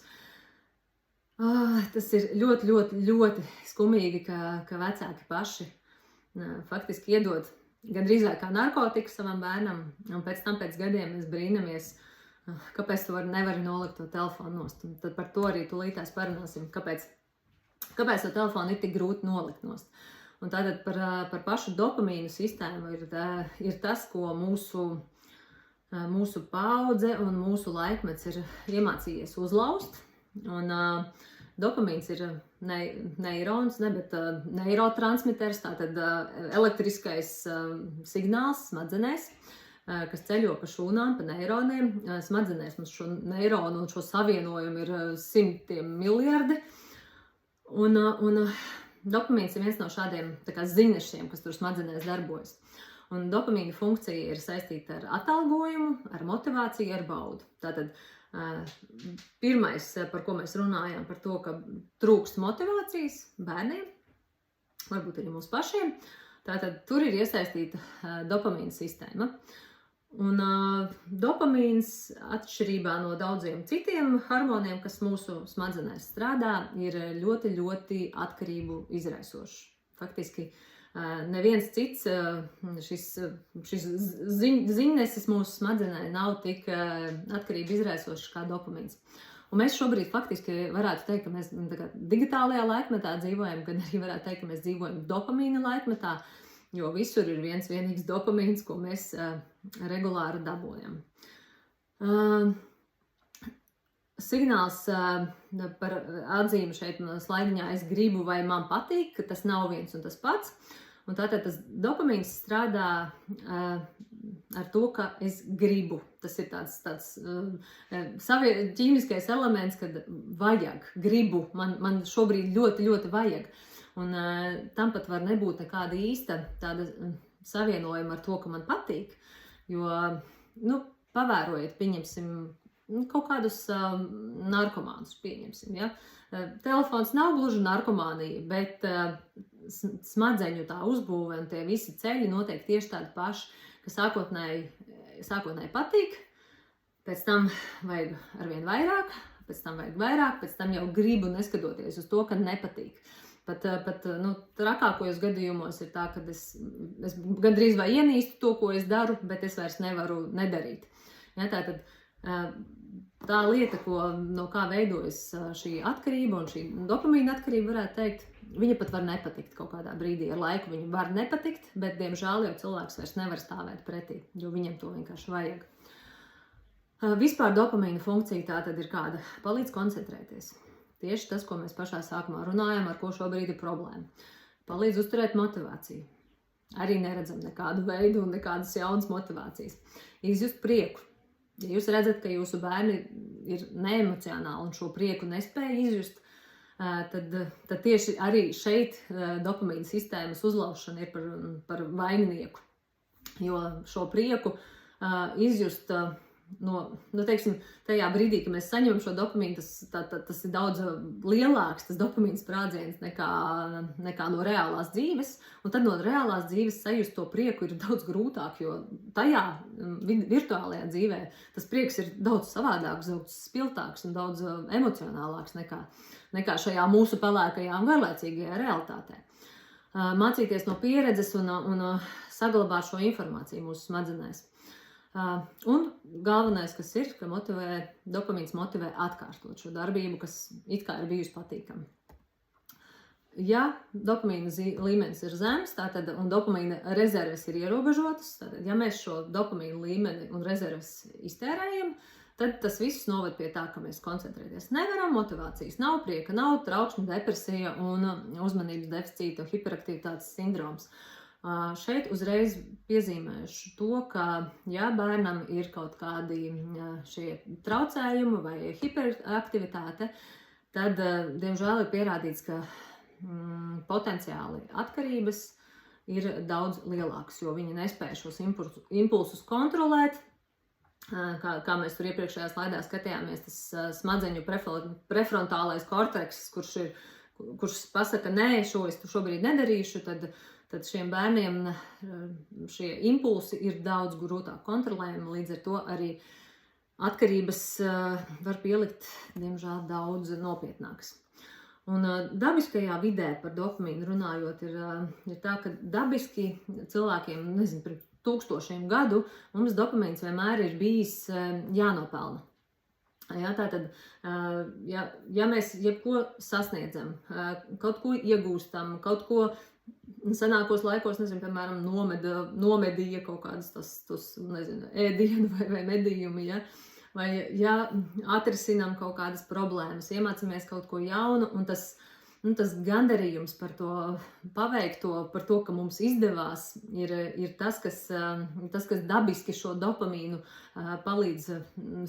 Tas ir ļoti, ļoti, ļoti skumīgi, ka vecāki paši faktiski iedod gandrīz vai kā narkotiku savam bērnam, un pēc tam pēc gadiem mēs brīnamies, kāpēc tu nevari nolikt to telefonu nost. Un tad par to arī tūlītās parunāsim, kāpēc to telefonu ir tik grūti nolikt nost. Un tātad par pašu dopamīnu sistēmu ir tas, ko mūsu paudze un mūsu laikmets ir iemācījies uzlaust. Un dopamīns ir neirons, bet neirotransmiters, tātad elektriskais signāls smadzenēs, kas ceļo pa šūnām, pa neironiem. Smadzenēs mums šo neironu un šo savienojumu ir 100 miljardi. Un dopamīns ir viens no šādiem ziņnešiem, kas tur smadzenēs darbojas. Un dopamīna funkcija ir saistīta ar atalgojumu, ar motivāciju, ar baudu. Tātad pirmais, par ko mēs runājām, par to, ka trūkst motivācijas bērniem, varbūt arī mums pašiem, tātad tur ir iesaistīta dopamīna sistēma. Un dopamīns, atšķirībā no daudziem citiem hormoniem, kas mūsu smadzenēs strādā, ir ļoti, ļoti atkarību izraisošs. Faktiski Neviens cits šis ziņnesis mūsu smadzenē nav tik atkarību izraisošs kā dopamīns. Un mēs šobrīd faktiski varētu teikt, ka mēs digitālajā laikmetā dzīvojam, gan arī varētu teikt, ka mēs dzīvojam dopamīna laikmetā, jo visur ir viens vienīgs dopamīns, ko mēs regulāri dabojam. Signāls par atzīmi šeit slaidiņā es gribu vai man patīk, ka tas nav viens un tas pats. Un tātad tas dopamīns strādā ar to, ka es gribu. Tas ir tāds ķīmiskais elements, kad vajag, gribu, man šobrīd ļoti, ļoti vajag. Un tam pat var nebūt nekāda īsta tāda savienojuma ar to, ka man patīk. Jo, pavērojiet, pieņemsim, kaut kādus narkomānus, pieņemsim, ja? Telefons nav gluži narkomānija, bet smadzeņu tā uzbūve un tie visi ceļi notiek tieši tādi paši, ka sākotnēji patīk, pēc tam vajag arvien vairāk, pēc tam vajag vairāk, pēc tam jau gribu neskatoties uz to, ka nepatīk. Pat trakākajos gadījumos ir tā, ka es gandrīz vai ienīstu to, ko es daru, bet es vairs nevaru nedarīt. Ja, tātad tā lieta, no kā veidojas šī atkarība un šī dopamīna atkarība, varētu teikt, viņa pat var nepatikt kaut kādā brīdī. Ar laiku viņa var nepatikt, bet, diemžēl, jau cilvēks vairs nevar stāvēt pretī, jo viņam to vienkārši vajag. Vispār dopamīna funkcija tā tad ir kāda? Palīdz koncentrēties. Tieši tas, ko mēs pašā sākumā runājam, ar ko šobrīd ir problēma. Palīdz uzturēt motivāciju. Arī neredzam nekādu veidu un nekādas jaunas motivācijas. Izjust prieku. Ja jūs redzat, ka jūsu bērni ir neemocionāli un šo prieku nespēja izjust, tad tieši arī šeit dopamīna sistēmas uzlaušana ir par vainnieku. Jo šo prieku izjust teiksim, tajā brīdī, kad mēs saņemam šo dopamīnu, tas ir daudz lielāks, tas dopamīnas sprādziens nekā no reālās dzīves. Un tad no reālās dzīves sajust to prieku ir daudz grūtāk, jo tajā virtuālajā dzīvē tas prieks ir daudz savādāks, daudz spilgtāks un daudz emocionālāks nekā šajā mūsu pelēkajā un garlaicīgajā realitātē. Mācīties no pieredzes un saglabāt šo informāciju mūsu smadzenēs. Un galvenais, kas ir, ka dopamīns motivē atkārtot šo darbību, kas it kā ir bijusi patīkama. Ja dopamīna līmenis ir zems, un dopamīna rezerves ir ierobežotas, ja mēs šo dopamīna līmeni un rezerves iztērējam, tad tas viss noved pie tā, ka mēs koncentrēties nevaram, motivācijas nav, prieka nav, trauksme, depresija un uzmanības deficīta un hiperaktivitātes sindroms. Šeit uzreiz piezīmēšu to, ka, ja bērnam ir kaut kādi šie traucējumi vai hiperaktivitāte, tad, diemžēl, ir pierādīts, ka potenciāli atkarības ir daudz lielākas, jo viņi nespēja šos impulsus kontrolēt. Kā mēs tur iepriekšējā slaidā skatījāmies, tas smadzeņu prefrontālais korteks, kurš pasaka, nē, šo es šobrīd nedarīšu, tad šiem bērniem šie impulsi ir daudz grūtāk kontrolējami, līdz ar to arī atkarības var pielikt, diemžēl, daudz nopietnākas. Un dabiskajā vidē par dopamīnu runājot ir tā, ka dabiski cilvēkiem, pirms tūkstošiem gadu, mums dopamīns vienmēr ir bijis jānopelna. Ja, tātad, ja mēs jebko sasniedzam, kaut ko iegūstam, kaut ko senākos laikos, piemēram, nomedīja kaut kādas ēdienu vai medījumi, ja? Vai ja atrisinām kaut kādas problēmas, iemācāmies kaut ko jaunu, un tas gandarījums par to paveikto, par to, ka mums izdevās, ir tas, kas dabiski šo dopamīnu palīdz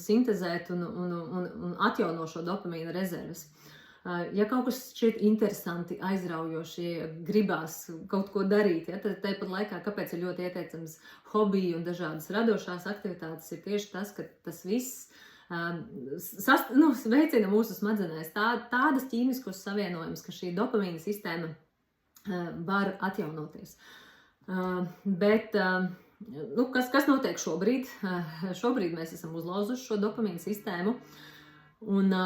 sintezēt un atjauno šo dopamīna rezerves. Ja kaut kas šķiet interesanti, aizraujoši, gribās kaut ko darīt, ja, tad tāpat laikā, kāpēc ir ļoti ieteicams hobiji un dažādas radošās aktivitātes, ir tieši tas, ka tas viss veicina mūsu smadzenēs tādas ķīmiskos savienojumus, ka šī dopamīna sistēma var atjaunoties. Bet kas notiek šobrīd? Šobrīd mēs esam uzlauzuši šo dopamīna sistēmu un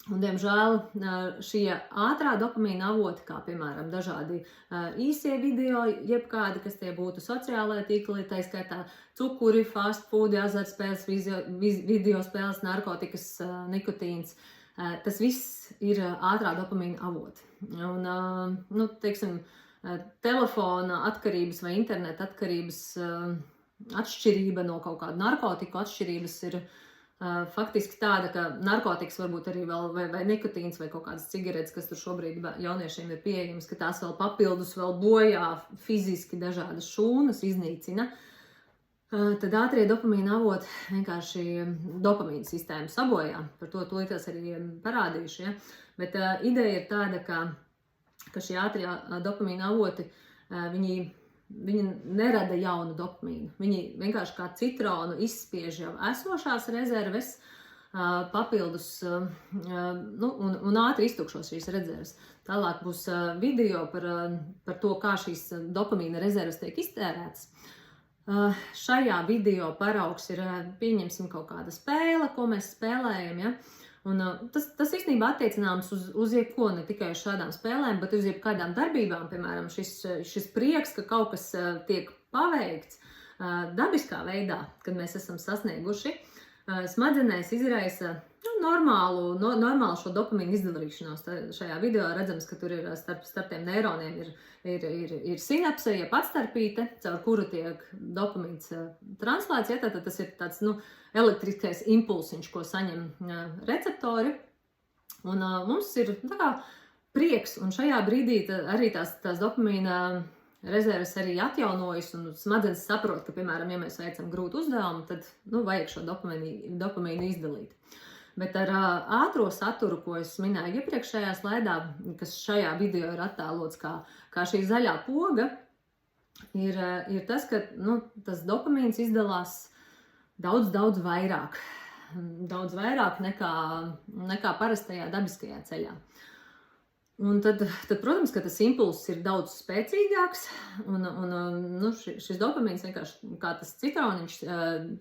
Un, diemžēl, šie ātrā dopamīna avoti, kā piemēram dažādi īsie video, jebkādi, kas tie būtu sociālajā tīklī, tā skaitā cukuri, fast food, azartspēles, video spēles, narkotikas, nikotīns, tas viss ir ātrā dopamīna avoti. Un, teiksim, telefona atkarības vai interneta atkarības atšķirība no kaut kāda narkotiku atšķirības ir faktiski tāda, ka narkotikas varbūt arī vēl vai nikotīns vai kaut kādas cigaretes, kas tur šobrīd jauniešiem ir pieejamas, ka tās vēl papildus vēl bojā fiziski dažādas šūnas, iznīcina. Tad ātrie dopamīna avoti vienkārši dopamīna sistēmu sabojā. Par to tūlītās arī parādīšu. Ja? Bet ideja ir tāda, ka šie ātrie dopamīna avoti, viņi nerada jaunu dopamīnu. Viņi vienkārši kā citronu izspiež jau esošās rezerves, papildus un ātri iztukšos šīs rezerves. Tālāk būs video par to, kā šīs dopamīna rezerves tiek iztērētas. Šajā video paraugs ir, pieņemsim, kaut kāda spēle, ko mēs spēlējam, ja? Un tas īstenībā attiecināms uz jebko, ne tikai uz šādām spēlēm, bet uz jebkādām darbībām, piemēram, šis prieks, ka kaut kas tiek paveikts dabiskā veidā, kad mēs esam sasnieguši, smadzenēs izraisa normālu šo dopamīnu izdalīšanos. Šajā video redzams, ka tur ir starp tiem neironiem ir sinapse, jeb atstarpīte, caur kuru tiek dopamīns translēts. Ja, tad tas ir tāds elektriskais impulsiņš, ko saņem receptori. Un mums ir tā kā prieks, un šajā brīdī arī tās dopamīna rezerves arī atjaunojas, un smadzenes saprot, ka, piemēram, ja mēs veicam grūtu uzdevumu, tad vajag šo dopamīnu izdalīt. Bet ar ātro saturu, ko es minēju iepriekšējā slaidā, kas šajā video ir attēlots kā šī zaļā poga, ir tas, ka tas dopamīns izdalās daudz vairāk. Daudz vairāk nekā parastajā dabiskajā ceļā. Un tad, protams, ka tas impulss ir daudz spēcīgāks, un šis dopamīns vienkārši kā tas citroniņš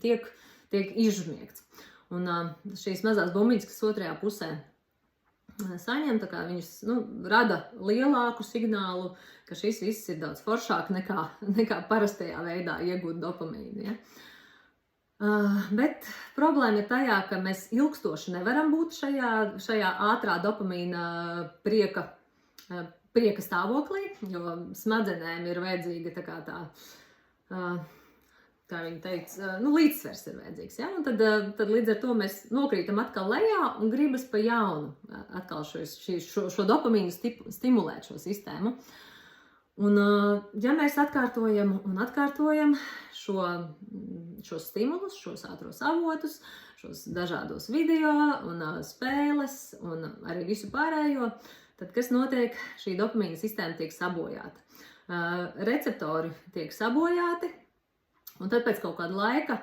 tiek izžmiegts. Un šīs mazās bumbiņas, kas otrajā pusē saņem, tā kā viņas rada lielāku signālu, ka šis viss ir daudz foršāk nekā parastajā veidā iegūt dopamīnu. Ja? Bet problēma ir tajā, ka mēs ilgstoši nevaram būt šajā ātrā dopamīna prieka stāvoklī, jo smadzenēm ir vajadzīga kā viņi teica, līdzsvers ir vajadzīgs. Ja? Un tad līdz ar to mēs nokrītam atkal lejā un gribas pa jaunu atkal šo dopamīnu stimulēt šo sistēmu. Un ja mēs atkārtojam šos stimulus, šos ātros avotus, šos dažādos video un spēles un arī visu pārējo, tad kas notiek? Šī dopamīna sistēma tiek sabojāta. Receptori tiek sabojāti, un tad pēc kaut kāda laika,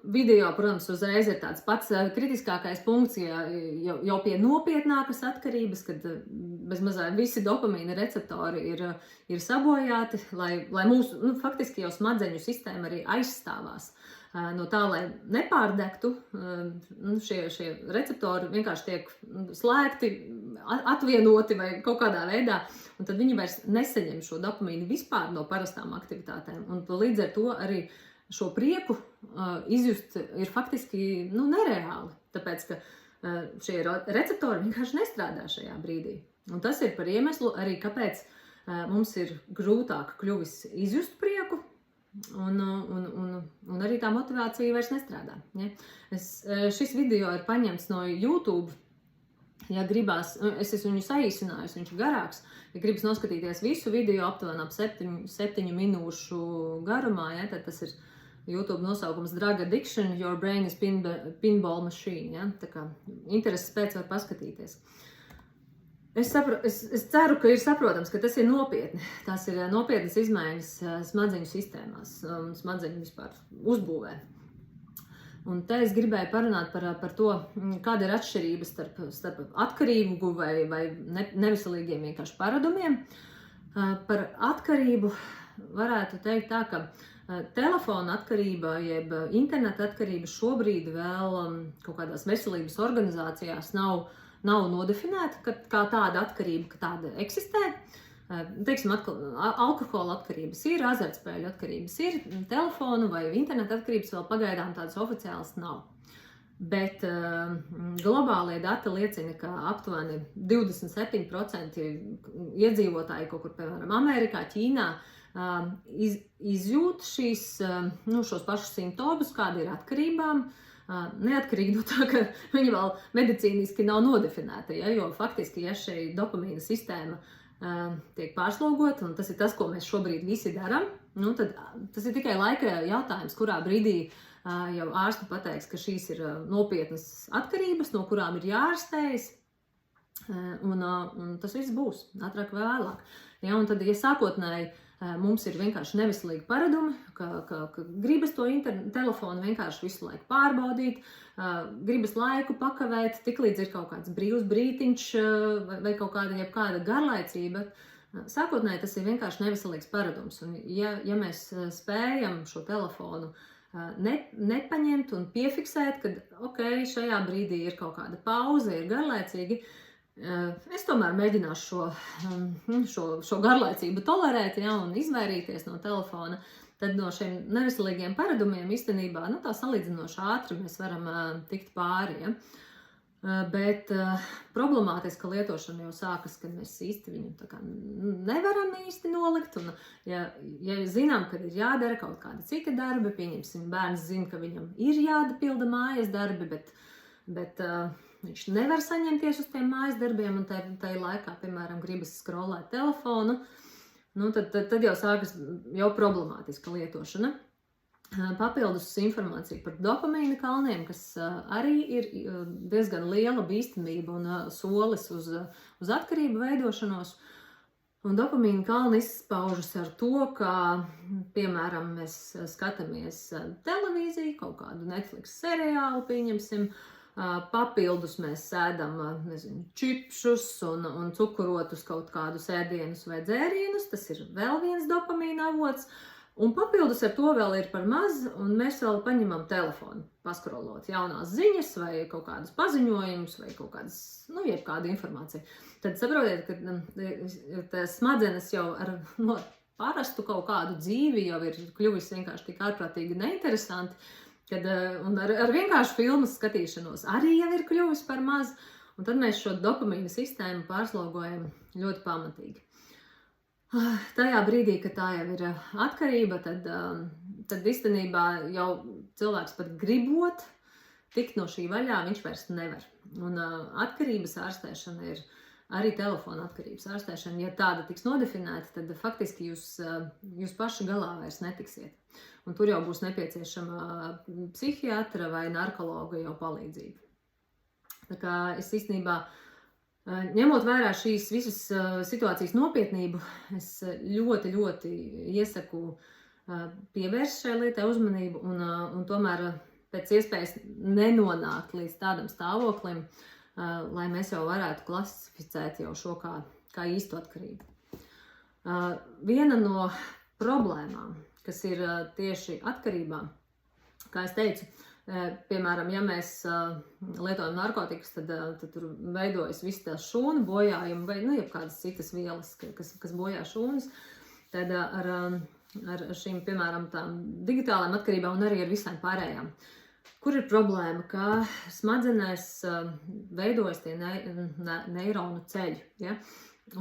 video, protams, uzreiz ir tāds pats kritiskākais punkts, jau pie nopietnākas atkarības, kad bezmazā visi dopamīna receptori ir sabojāti, lai mūsu, faktiski jau smadzeņu sistēma arī aizstāvās no tā, lai nepārdegtu, šie receptori vienkārši tiek slēgti, atvienoti vai kaut kādā veidā, un tad viņi vairs nesaņem šo dopamīnu vispār no parastām aktivitātēm. Un līdz ar to arī šo prieku izjust ir faktiski nereāli, tāpēc, ka šie receptori vienkārši nestrādā šajā brīdī. Un tas ir par iemeslu arī, kāpēc mums ir grūtāk kļuvis izjust prieku, un arī tā motivācija vairs nestrādā. Ja? Šis video ir paņemts no YouTube. Ja gribās, es esmu viņu saīsinājusi, viņš ir garāks. Ja gribas noskatīties visu video aptuveni ap 7 minūšu garumā, ja, tad tas ir YouTube nosaukums Drug Addiction, Your Brain is Pinball Machine. Ja? Tā kā intereses pēc var paskatīties. Es ceru, ka ir saprotams, ka tas ir nopietni. Tās ir nopietnas izmaiņas smadzeņu sistēmās, smadzeņu vispār uzbūvē. Un te es gribēju parunāt par to, kāda ir atšķirība starp atkarību vai neveselīgiem vienkārši paradumiem. Par atkarību varētu teikt tā, ka telefona atkarība jeb interneta atkarība šobrīd vēl kaut kādās veselības organizācijās nav nav nodefinēta kā tāda atkarība, ka tāda eksistē. Teiksim, alkohola atkarības ir, azartspēļu atkarības ir, telefonu vai interneta atkarības vēl pagaidām tādas oficiālas nav. Bet globālie dati liecina, ka aptuveni 27% iedzīvotāji kaut kur, piemēram, Amerikā, Ķīnā, izjūt šos pašus simptomus, kādi ir atkarībām, neatkarīgi no tā, ka viņi vēl medicīniski nav nodefinēta, ja, jo faktiski, ja šī dopamīna sistēma tiek pārslogota, un tas ir tas, ko mēs šobrīd visi darām, nu, tad tas ir tikai laika jautājums, kurā brīdī jau ārsti pateiks, ka šīs ir nopietnas atkarības, no kurām ir jāārstējas, un tas viss būs ātrāk vai vēlāk. Ja, un tad, ja sākotnēji mums ir vienkārši neveselīgi paradumi, ka gribas to telefonu vienkārši visu laiku pārbaudīt, gribas laiku pakavēt, tiklīdz ir kaut kāds brīvs brītiņš vai kaut kāda garlaicība. Sākotnēji tas ir vienkārši neveselīgs paradums. Un ja mēs spējam šo telefonu nepaņemt un piefiksēt, ka šajā brīdī ir kaut kāda pauze, ir garlaicīgi, es tomēr mēģināšu šo garlaicību tolerēt, ja, un izvairīties no telefona, tad no šiem neveselīgiem paradumiem īstenībā tā salīdzinoši ātri mēs varam tikt pāri. Ja. Bet problemātiska lietošana jau sākas, kad mēs īsti viņu nevaram īsti nolikt. Un, ja zinām, ka ir jādara kaut kāda cita darba, pieņemsim, bērns zina, ka viņam ir jāpilda mājas darbi, bet viņš nevar saņemties uz tiem mājas darbiem, un tajā laikā, piemēram, gribas scrollēt telefonu, tad jau sākas jau problemātiska lietošana. Papildus informācija par dopamīna kalniem, kas arī ir diezgan liela bīstamība un solis uz atkarību veidošanos. Un dopamīna kalni izpaužas ar to, ka, piemēram, mēs skatāmies televīziju, kaut kādu Netflix seriālu, pieņemsim, papildus mēs sēdam, čipšus un cukurotus kaut kādus ēdienus vai dzērienus, tas ir vēl viens dopamīna avots. Un papildus ar to vēl ir par maz, un mēs vēl paņemam telefonu, paskrolot jaunās ziņas vai kaut kādus paziņojumus vai kaut kādas, jebkāda informācija. Tad saprotiet, ka smadzenes jau ar parastu kaut kādu dzīvi jau ir kļuvis vienkārši tik ārprātīgi neinteresanti, un ar vienkārši filmas skatīšanos arī jau ir kļuvis par maz, un tad mēs šo dopamīna sistēmu pārslogojam ļoti pamatīgi. Tajā brīdī, kad tā jau ir atkarība, tad īstenībā jau cilvēks pat gribot tikt no šī vaļā, viņš vairs nevar. Un atkarības ārstēšana ir arī telefona atkarības ārstēšana. Ja tāda tiks nodefinēta, tad faktiski jūs paši galā vairs netiksiet. Un tur jau būs nepieciešama psihiatra vai narkologa jau palīdzība. Tā kā es īstenībā ņemot vērā šīs visas situācijas nopietnību, es ļoti, ļoti iesaku pievērst šai lietai uzmanību un tomēr pēc iespējas nenonākt līdz tādam stāvoklim, lai mēs jau varētu klasificēt jau šo kā īstu atkarību. Viena no problēmām, kas ir tieši atkarībām, kā es teicu, piemēram, ja mēs lietojam narkotikas, tad tur veidojas viss tās šūnu bojājumi vai jebkādas citas vielas, kas bojā šūnas. Tad ar šīm, piemēram, tām digitālām atkarībām un arī ar visām pārējām. Kur ir problēma? Ka smadzenēs veidojas tie neironu ceļi. Ja?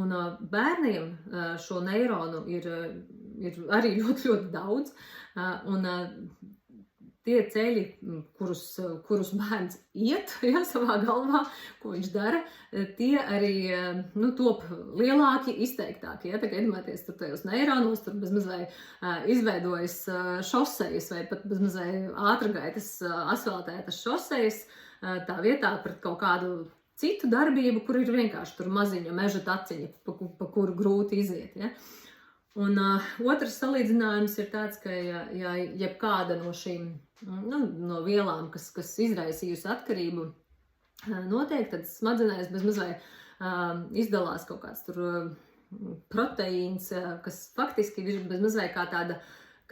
Un bērniem šo neironu ir arī ļoti, ļoti daudz. Un tie ceļi, kurus bērns iet savā galvā, ko viņš dara, tie arī top lielāki, izteiktāki. Ja? Tā kā iedomājieties tur tajos neironos, tur bezmazliet izveidojas šosejas vai pat bezmazliet ātrgaitas asfaltētas šosejas, tā vietā pret kaut kādu citu darbību, kur ir vienkārši tur maziņa meža taciņa, pa kuru grūti iziet. Ja? Un otrs salīdzinājums ir tāds, ka ja jebkāda no šīm no vielām, kas izraisījusi atkarību, notiek, tad smadzenēs bezmazliet izdalās kaut kāds tur proteīns, kas faktiski ir bezmazliet kā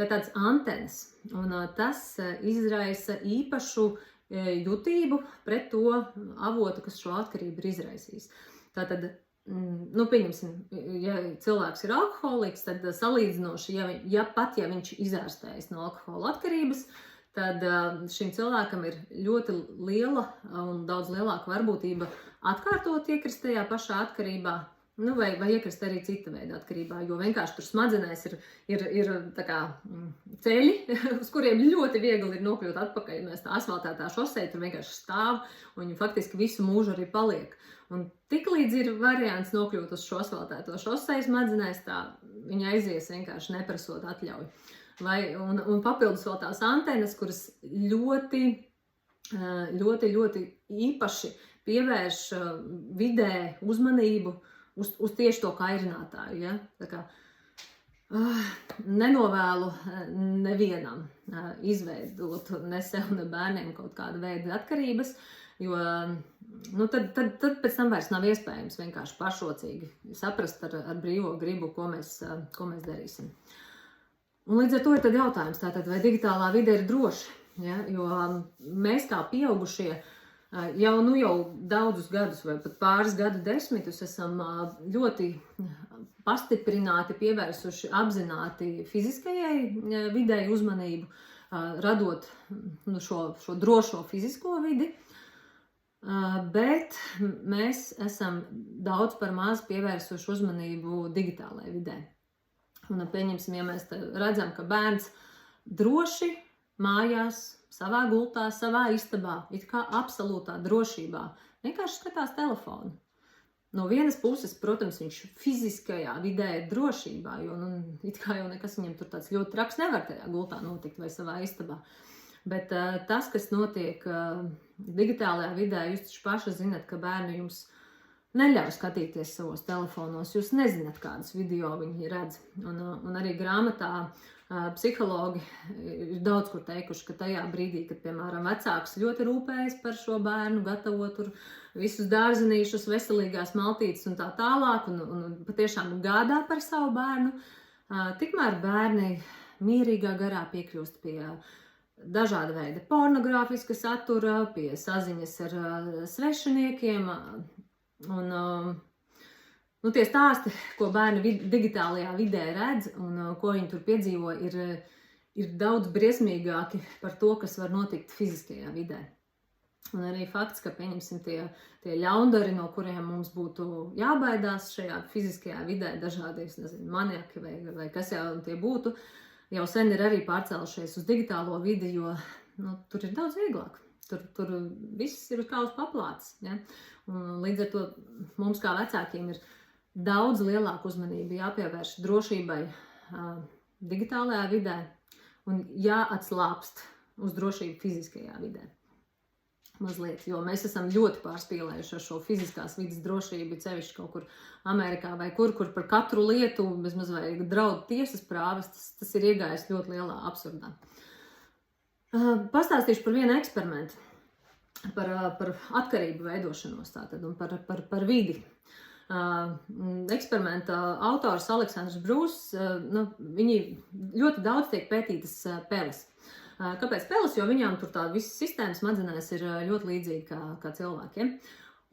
tāds antenas. Un tas izraisa īpašu jutību pret to avotu, kas šo atkarību ir izraisījis. Tātad, pieņemsim, ja cilvēks ir alkoholiks, tad salīdzinoši, ja viņš izārstējas no alkohola atkarības, tad šim cilvēkam ir ļoti liela un daudz lielāka varbūtība atkārtot iekrist tajā pašā atkarībā, vai iekrist arī cita veida atkarībā, jo vienkārši tur smadzenēs ir tā kā ceļi, uz kuriem ļoti viegli ir nokļūt atpakaļ. Mēs tā asfaltētā šosei tur vienkārši stāv, un viņi faktiski visu mūžu arī paliek. Un tiklīdz ir variants nokļūt uz šo asfaltēto šosei smadzenēs, tā viņa aizies vienkārši neprasot atļauju. Un papildus vēl tās antenas, kuras ļoti, ļoti, ļoti īpaši pievērš vidē uzmanību uz tieši to kairinātāju. Ja? Tā kā, nenovēlu nevienam izveidot ne sev, ne bērniem kaut kādu veidu atkarības, jo tad pēc tam vairs nav iespējams vienkārši pašrocīgi saprast ar brīvo gribu, ko mēs darīsim. Un līdz ar to ir tad jautājums, tātad, vai digitālā vide ir droša, ja? Jo mēs kā pieaugušie jau daudzus gadus vai pat pāris gadu desmitus esam ļoti pastiprināti pievērsuši apzināti fiziskajai videi uzmanību, radot šo drošo fizisko vidi, bet mēs esam daudz par maz pievērsuši uzmanību digitālajai videi. Un pieņemsim, ja mēs redzam, ka bērns droši mājās, savā gultā, savā istabā, it kā absolūtā drošībā, vienkārši skatās telefonu. No vienas puses, protams, viņš fiziskajā vidē ir drošībā, jo it kā jau nekas viņam tur tāds ļoti traks nevar tajā gultā notikt vai savā istabā. Bet tas, kas notiek digitālajā vidē, jūs taču paši zinat, ka bērni jums neļauj skatīties savos telefonos, jūs nezināt, kādas video viņi redz. Un arī grāmatā psihologi ir daudz kur teikuši, ka tajā brīdī, kad, piemēram, vecāks ļoti rūpējas par šo bērnu, gatavo tur visus dārzenīšus, veselīgās maltītes un tā tālāk, un patiešām gādā par savu bērnu, tikmēr bērni mierīgā garā piekļūst pie dažāda veida pornogrāfiska satura, pie saziņas ar svešiniekiem. Un tie stāsti, ko bērni digitālajā vidē redz un ko viņi tur piedzīvo, ir daudz briesmīgāki par to, kas var notikt fiziskajā vidē. Un arī fakts, ka pieņemsim tie ļaundari, no kuriem mums būtu jābaidās šajā fiziskajā vidē, dažādi, maniaki vai kas jau tie būtu, jau sen ir arī pārcēlušies uz digitālo vidi, jo tur ir daudz vieglāk. Tur viss ir kā uz paplātes. Ja? Un līdz ar to mums kā vecākiem ir daudz lielāka uzmanība jāpievērš drošībai digitālajā vidē un jāatslāpst uz drošību fiziskajā vidē. Mazliet, jo mēs esam ļoti pārspīlējuši ar šo fiziskās vidas drošību, cevišķi kaut kur Amerikā vai kur par katru lietu bezmaz vai draud tiesas prāves, tas ir iegājis ļoti lielā absurdā. Pastāstīšu par vienu eksperimentu, par atkarību veidošanos tātad un par vidi. Eksperimenta autors Aleksandrs Brūss, viņi ļoti daudz tiek pētītas peles. Kāpēc peles? Jo viņām tur tā visas sistēmas smadzenēs ir ļoti līdzīga kā cilvēkiem.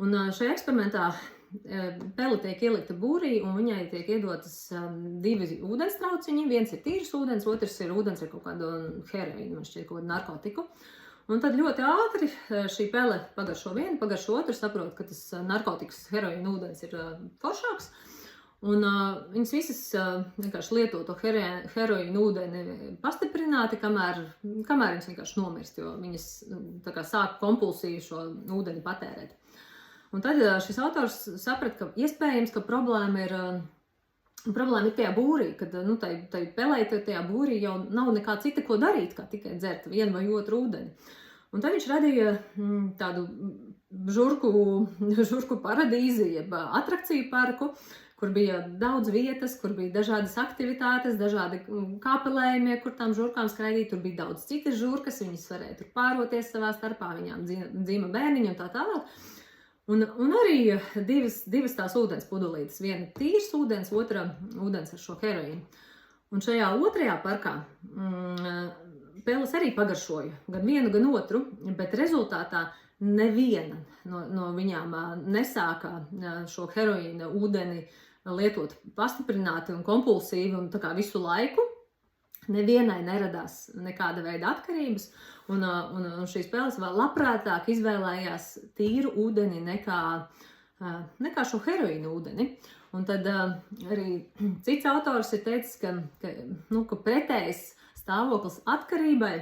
Un šajā eksperimentā peli tiek ielikta būrī un viņai tiek iedotas divi ūdenstrauciņi. Viens ir tīrs ūdens, otrs ir ūdens ar kaut kādu heroīnu, man šķiet, kaut kādu narkotiku. Un tad ļoti ātri šī pele pagaršo vienu, pagaršo otru, saprot, ka tas narkotikas heroīna ūdens ir foršāks. Un viņas visas vienkārši lieto to heroīnu ūdeni pastiprināti, kamēr viņas vienkārši nomirst, jo viņas tā kā sāk kompulsīvi šo ūdeni patērēt. Un tad šis autors saprat, ka iespējams, ka problēma ir tajā būrī, kad tai pelei tajā būrī jau nav nekā cita, ko darīt, kā tikai dzert vienu vai otru ūdeni. Un tad viņš radīja tādu žurku paradīzi, jeb atrakciju parku, kur bija daudz vietas, kur bija dažādas aktivitātes, dažādi kāpelējumi, kur tām žurkām skraidīt, tur bija daudz citas žurkas, viņas varēja tur pāroties savā starpā, viņām dzima bērniņi un tā tālāk. Un arī divas tās ūdens pudelītes, viena tīrs ūdens, otra ūdens ar šo heroīnu. Un šajā otrajā parkā pēles arī pagaršoju, gan vienu, gan otru, bet rezultātā neviena no viņām nesāka šo heroīna ūdeni lietot pastiprināti un kompulsīvi un tā kā visu laiku. Nevienai neradās nekāda veida atkarības, un šīs pēles vēl labprātāk izvēlējās tīru ūdeni nekā šo heroīnu ūdeni. Un tad arī cits autors ir teicis, ka pretējs stāvoklis atkarībai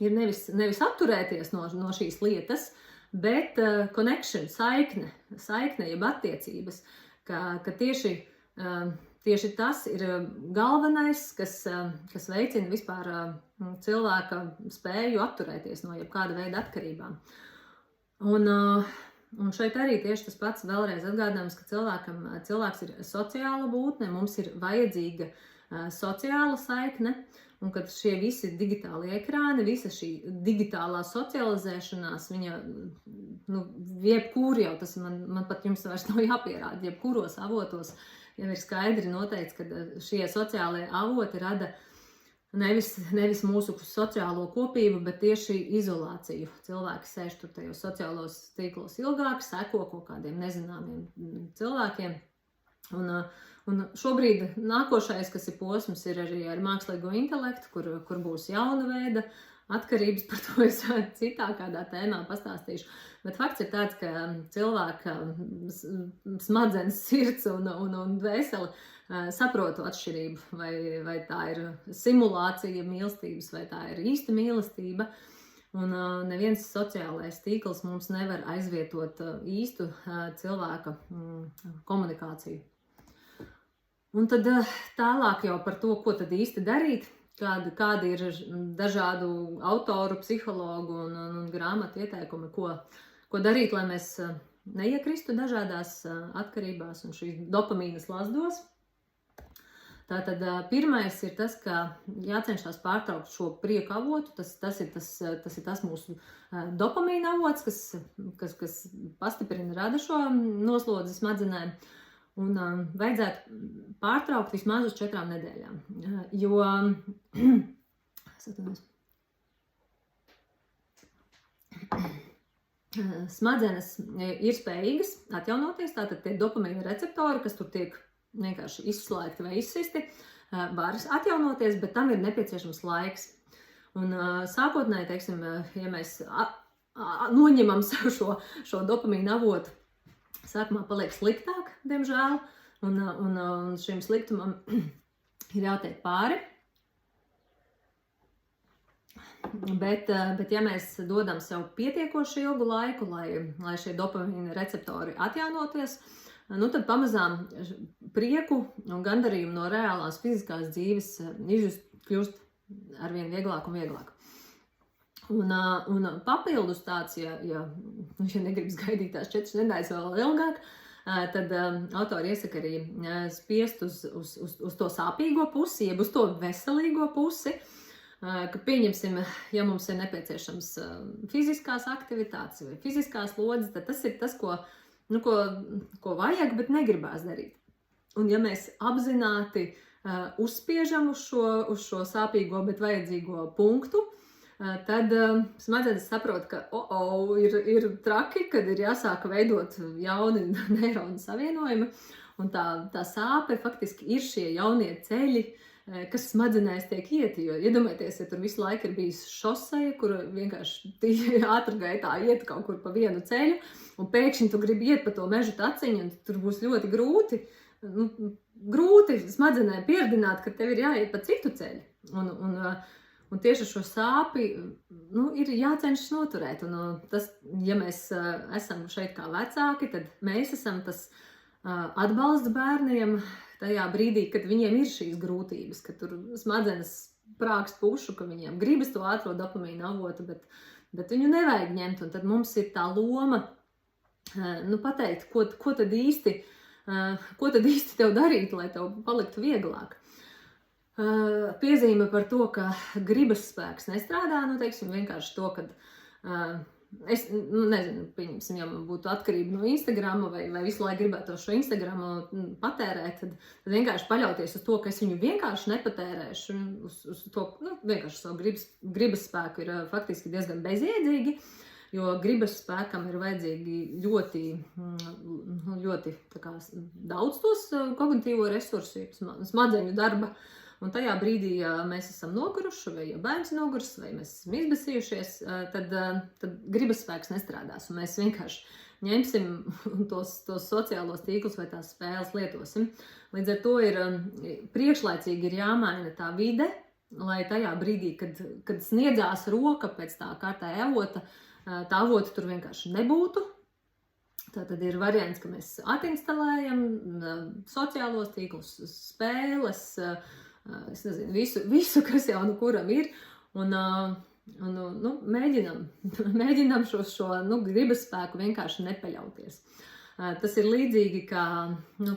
ir nevis atturēties no šīs lietas, bet connection, saikne jeb attiecības, ka tieši tas ir galvenais, kas veicina vispār cilvēka spēju atturēties no jebkāda veida atkarībām. Un šeit arī tieši tas pats vēlreiz atgādājums, ka cilvēks ir sociāla būtne, mums ir vajadzīga sociāla saikne, un kad šie visi digitāli ekrāni, visa šī digitālā socializēšanās, viņa, jebkur jau, tas man pat jums vairs nav jāpierāda, jebkuros avotos jau ir skaidri noteikts, ka šie sociālie avoti rada nevis mūsu sociālo kopību, bet tieši izolāciju. Cilvēki sēž tur tajos sociālos tīklos ilgāk, seko kaut kādiem nezināmiem cilvēkiem. Un šobrīd nākošais, kas ir posms, ir arī ar mākslīgo intelektu, kur būs jauna veida atkarības, par to es citā kādā tēmā pastāstīšu. Bet fakts ir tāds, ka cilvēka smadzenes, sirds un dvēsele saprotu atšķirību, vai tā ir simulācija mīlestības, vai tā ir īsta mīlestība. Un neviens sociālais tīkls mums nevar aizvietot īstu cilvēka komunikāciju. Un tad tālāk jau par to, ko tad īsti darīt, kādi ir dažādu autoru, psihologu un grāmatu ieteikumi, ko darīt, lai mēs neiekristu dažādās atkarībās un šīs dopamīnas lazdos. Tātad pirmais ir tas, ka jācenšas pārtraukt šo prieku avotu, tas ir tas mūsu dopamīna avots, kas pastiprina, rada šo noslodzi smadzenēm. Un vajadzētu pārtraukt vismaz uz 4 nedēļām, jo smadzenes ir spējīgas atjaunoties, tātad tie dopamīna receptori, kas tur tiek vienkārši izslēgti vai izsisti, var atjaunoties, bet tam ir nepieciešams laiks. Un sākotnēji, teiksim, ja mēs noņemam sev šo dopamīna avotu, sākumā paliek sliktāk, diemžēl, un šim sliktumam ir jātiek pāri. Bet ja mēs dodam sev pietiekoši ilgu laiku, lai šie dopamīna receptori atjaunoties, tad pamazām prieku un gandarījumu no reālās fiziskās dzīves izjust kļūst arvien vieglāk un vieglāk. Un papildus tāds, ja negribas gaidīt tās 4 nedēļas vēl ilgāk, tad autori iesaka arī spiest uz to sāpīgo pusi, jeb uz to veselīgo pusi, ka pieņemsim, ja mums ir nepieciešams fiziskās aktivitātes vai fiziskās lodzes, tad tas ir tas, ko vajag, bet negribās darīt. Un ja mēs apzināti uzspiežam uz šo sāpīgo, bet vajadzīgo punktu, tad smadzenes saprot, ka ir traki, kad ir jāsāk veidot jauni neironu savienojumi, un tā sāpe faktiski ir šie jaunie ceļi, kas smadzenēs tiek ieti, jo iedomājieties, ja tur visu laiku ir bijis šoseja, kur vienkārši ātrgaitā iet kaut kur pa vienu ceļu, un pēkšņi tu gribi iet pa to meža taciņu, un tur būs ļoti grūti smadzenēm pieredzināt, ka tev ir jāiet pa citu ceļu. Un tieši šo sāpi ir jācenšas noturēt. Un tas, ja mēs esam šeit kā vecāki, tad mēs esam tas atbalsts bērniem tajā brīdī, kad viņiem ir šīs grūtības, ka tur smadzenes prākst pušu, ka viņiem gribas to ātro dopamīna avotu, bet viņu nevajag ņemt. Un tad mums ir tā loma pateikt, ko tad īsti tev darīt, lai tev paliktu vieglāk. Piezīme par to, ka gribas spēks nestrādā, teiksim, vienkārši to, ka es nezinu, pieņemsim, ja man būtu atkarība no Instagrama vai visu laiku gribētu šo Instagramu patērēt, tad vienkārši paļauties uz to, ka es viņu vienkārši nepatērēšu, uz to, vienkārši savu gribas spēku ir faktiski diezgan bezjēdzīgi, jo gribas spēkam ir vajadzīgi ļoti daudz tos kognitīvo resursu, smadzeņu darba. Un tajā brīdī, ja mēs esam noguruši, vai ja bērns noguris, vai mēs esam izbesījušies, tad gribas spēks nestrādās. Un mēs vienkārši ņemsim tos sociālos tīklus vai tās spēles lietosim. Līdz ar to ir priekšlaicīgi ir jāmaina tā vide, lai tajā brīdī, kad sniedzās roka pēc tā kārtējā avota, tā avota tur vienkārši nebūtu. Tātad ir variants, ka mēs atinstalējam sociālos tīklus, spēles, es nezinu, visu, kas jau kuram ir, un mēģinam šo gribas spēku vienkārši nepaļauties. Tas ir līdzīgi, kā,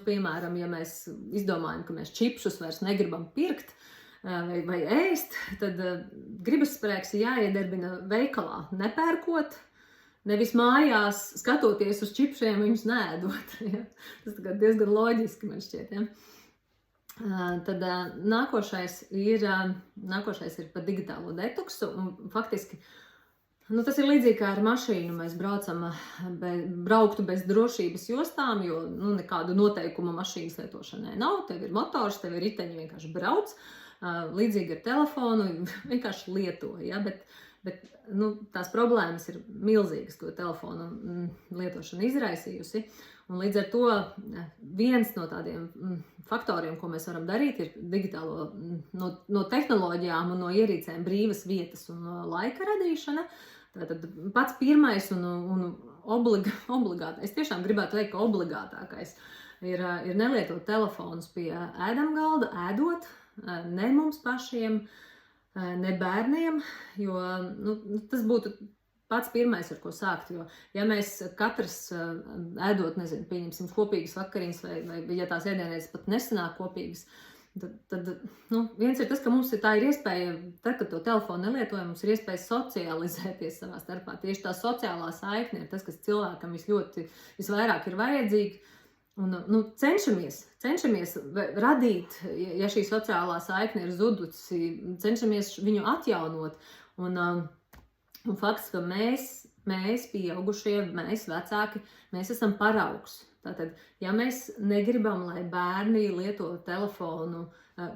piemēram, ja mēs izdomājam, ka mēs čipšus vairs negribam pirkt vai ēst, tad gribas spēks ir jāiedarbina veikalā, nepērkot, nevis mājās, skatoties uz čipšiem, viņus neēdot. Ja? Tas diezgan loģiski man šķiet. Ja? Tad nākošais ir par digitālo detuksu, un faktiski, tas ir līdzīgi kā ar mašīnu, mēs brauktu bez drošības jostām, jo, nekādu noteikumu mašīnas lietošanai nav, tev ir motors, tev ir riteņi, vienkārši brauc, līdzīgi ar telefonu, vienkārši lieto, ja, bet tās problēmas ir milzīgas, ko telefonu lietošana izraisījusi. Un līdz ar to viens no tādiem faktoriem, ko mēs varam darīt, ir digitālo no tehnoloģijām un no ierīcēm brīvas vietas un laika radīšana. Tātad pats pirmais un obligātais, tiešām gribētu teikt, ka obligātākais ir nelietot telefonus pie ēdamgalda, ēdot, ne mums pašiem, ne bērniem, jo tas būtu pats pirmais, ar ko sākt, jo ja mēs katrs ēdot, pieņemsim kopīgas vakariņas vai ja tās ēdienreiz pat nesanāk kopīgas, tad viens ir tas, ka mums tā ir iespēja, tad, kad to telefonu nelietojam, mums ir iespēja socializēties savā starpā. Tieši tā sociālā saikne ir tas, kas cilvēkam visvairāk ir vajadzīgi. Un, cenšamies radīt, ja šī sociālā saikne ir zudusi, cenšamies viņu atjaunot. Un fakts, ka mēs pieaugušie, mēs vecāki, mēs esam paraugs. Tātad, ja mēs negribam, lai bērni lieto telefonu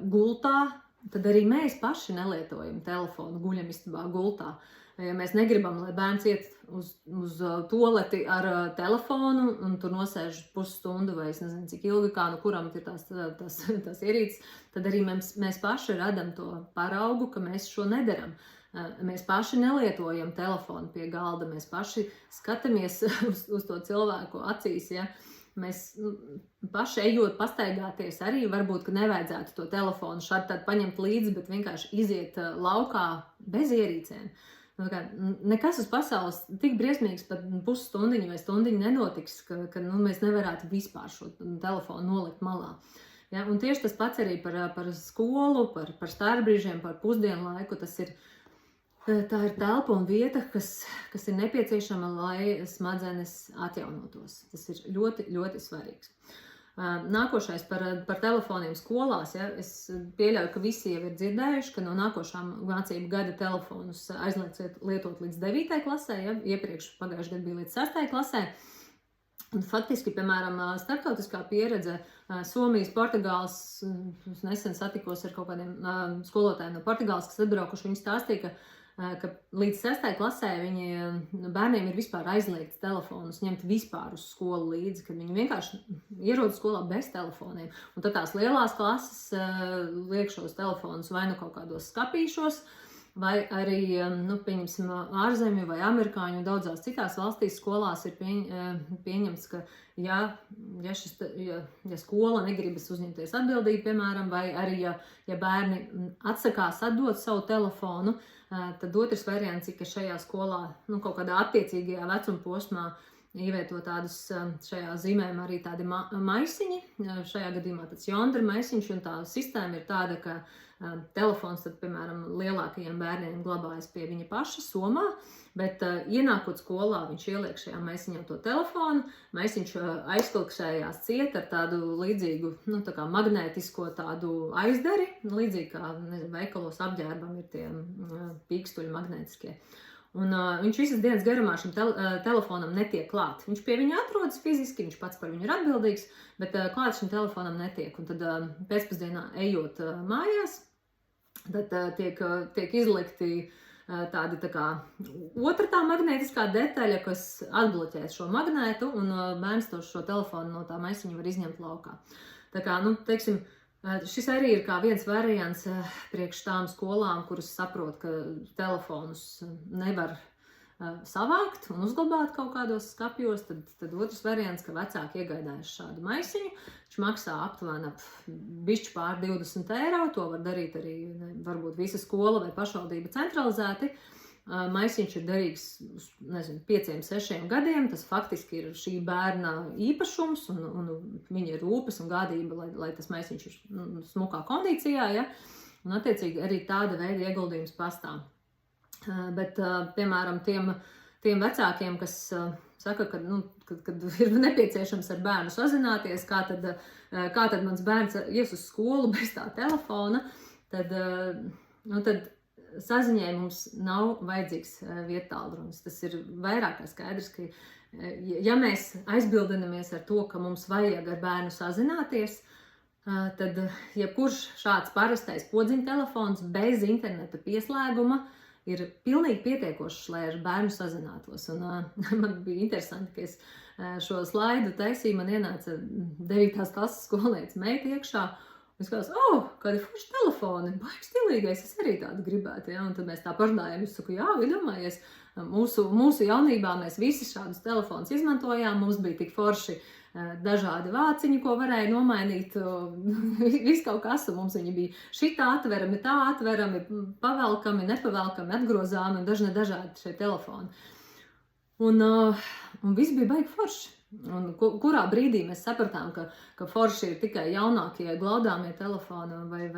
gultā, tad arī mēs paši nelietojam telefonu guļamistabā gultā. Ja mēs negribam, lai bērns iet uz tualeti ar telefonu un tur nosēž pusstundu vai es nezinu cik ilgi, kā kuram ir tās ierīces, tad arī mēs paši radam to paraugu, ka mēs šo nedaram. Mēs paši nelietojam telefonu pie galda, mēs paši skatāmies uz to cilvēku acīs, ja? Mēs paši ejot pastaigāties arī varbūt, ka nevajadzētu to telefonu šādi tad paņemt līdzi, bet vienkārši iziet laukā bez ierīcēm. Nekas uz pasaules tik briesmīgs pat pusstundiņu vai stundiņu nenotiks, ka mēs nevarētu vispār šo telefonu nolikt malā. Ja? Un tieši tas pats arī par skolu, par starpbrīžiem, par pusdienu laiku, tā ir telpa un vieta, kas ir nepieciešama, lai smadzenes atjaunotos. Tas ir ļoti, ļoti svarīgs. Nākošais par telefoniem skolās. Ja? Es pieļauju, ka visi jau ir dzirdējuši, ka no nākošā mācību gada telefonus aizliedz lietot līdz 9. klasē, ja? Iepriekš pagājušajā gadā bija līdz 6. klasē. Un faktiski, piemēram, starptautiskā pieredze Somijas, Portugāles, nesen satikos ar kaut kādiem skolotājiem no Portugāles, kas atbraukuši, viņi stāstīja, ka līdz 6. klasē bērniem ir vispār aizliegts telefonus ņemt vispār uz skolu līdzi, kad viņi vienkārši ierodas skolā bez telefoniem. Un tad tās lielās klases liek šos telefonus vai nu kaut kādos skapīšos, vai arī, pieņemsim, ārzemju vai amerikāņu daudzās citās valstīs skolās ir pieņemts, ka ja skola negribas uzņemties atbildību, piemēram, vai arī, ja bērni atsakās atdot savu telefonu, tad otrs variants ir, ka šajā skolā, kaut kādā attiecīgajā vecuma posmā ievieto tādus šajā zīmējumā arī tādi maisiņi, šajā gadījumā tāds jondra maisiņš, un tā sistēma ir tāda, ka telefons, tad, piemēram, lielākajiem bērniem glabājas pie viņa paša somā, bet ienākot skolā, viņš ieliek šajā maisiņā to telefonu, maisiņš aizkilkšējās ciet ar tādu līdzīgu, tā kā magnētisko tādu aizdari, līdzīgi kā, veikalos apģērbam ir tie pīkstuļi magnētiskie. Un viņš visas dienas garumā šim telefonam netiek klāt. Viņš pie viņa atrodas fiziski, viņš pats par viņu ir atbildīgs, bet klāt šim telefonam netiek. Un tad pēcpusdienā ejot mājās, tad tiek izlikti tādi tā kā otra tā magnētiskā detaļa, kas atbloķē šo magnētu, un bērns šo telefonu no tā maisiņa var izņemt laukā. Tā kā, teiksim, šis arī ir kā viens variants priekš tām skolām, kuras saprot, ka telefonus nevar savākt un uzglabāt kaut kādos skapjos, tad otrs variants, ka vecāki iegādājas šādu maisiņu, viņš maksā aptuveni bišķi pār 20 eiro, to var darīt arī varbūt visa skola vai pašvaldība centralizēti. Maisiņš ir derīgs, 5-6 gadiem, tas faktiski ir šī bērna īpašums un viņa rūpes un gādība, lai tas maisiņš ir smukā kondīcijā, ja? Un attiecīgi arī tāda veida ieguldījums pastāv. Bet, piemēram, tiem vecākiem, kas saka, kad ir nepieciešams ar bērnu sazināties, kā tad mans bērns ies uz skolu bez tā telefona, tad saziņai mums nav vajadzīgs viedtālrunis. Tas ir vairāk kā skaidrs, ka ja mēs aizbildinamies ar to, ka mums vajag ar bērnu sazināties, tad jebkurš šāds parastais podziņa telefons bez interneta pieslēguma ir pilnīgi pietiekošs, lai ar bērnu sazinātos. Un man bija interesanti, ka es šo slaidu taisīju, man ienāca 9. klases skolniece meita iekšā, un es skatos, kādi forši telefoni, baigi stilīgais, es arī tādu gribētu, ja? Un tad mēs tā parunājam, es saku, jā, iedomājies, mūsu jaunībā mēs visi šādus telefonus izmantojām, mums bija tik forši dažādi vāciņi, ko varēja nomainīt, viss kaut kas, un mums viņi bija šitā atverami, tā atverami, pavelkami, nepavelkami, atgrozāmi un dažādi šie telefoni. Un viss bija baigi forši. Un kurā brīdī mēs sapratām, ka forši ir tikai jaunākie glaudāmie telefoni vai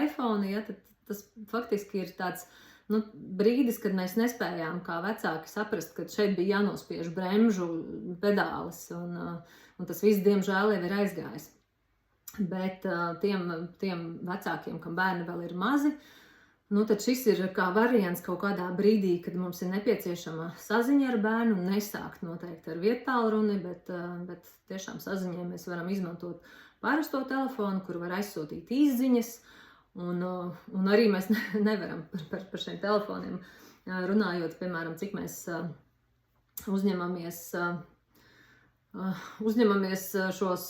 iPhone, ja, tad tas faktiski ir tāds brīdis, kad mēs nespējām kā vecāki saprast, ka šeit bija jānospiež bremžu pedālis, un tas viss, diemžēl, jau ir aizgājis. Bet tiem vecākiem, kam bērni vēl ir mazi, tad šis ir kā variants kaut kādā brīdī, kad mums ir nepieciešama saziņa ar bērnu, nesākt noteikti ar viedtālruni, bet tiešām saziņai mēs varam izmantot parasto telefonu, kur var aizsūtīt īsziņas, un arī mēs nevaram par šiem telefoniem runājot, piemēram, cik mēs uzņemamies šos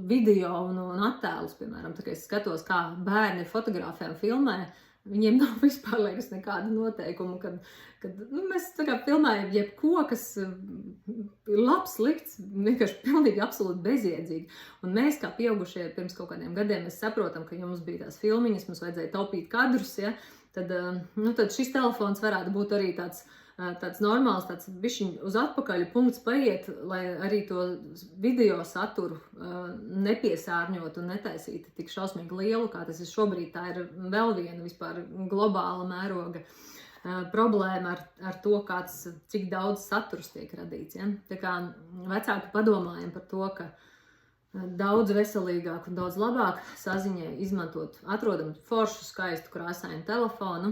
video un attēlus, piemēram, tā kā es skatos, kā bērni fotografē un filmē, viņiem nav vispār liekas nekāda noteikuma, kad mēs tā kā filmējam jebko, kas ir labs, slikts, vienkārši pilnīgi absolūti bezjēdzīgi. Un mēs kā pieaugušie pirms kaut kādiem gadiem, mēs saprotam, ka ja mums bija tās filmiņas, mums vajadzēja taupīt kadrus, ja, tad šis telefons varētu būt arī tāds normāls, tāds bišķiņ uz atpakaļ punkts paiet, lai arī to video saturu nepiesārņot un netaisītu tik šausmīgi lielu, kā tas ir šobrīd. Tā ir vēl viena vispār globāla mēroga problēma ar to, cik daudz saturs tiek radīts. Ja? Tā kā vecāki padomājam par to, ka daudz veselīgāk un daudz labāk saziņai izmantot, atrodam foršu, skaistu, krāsainu telefonu,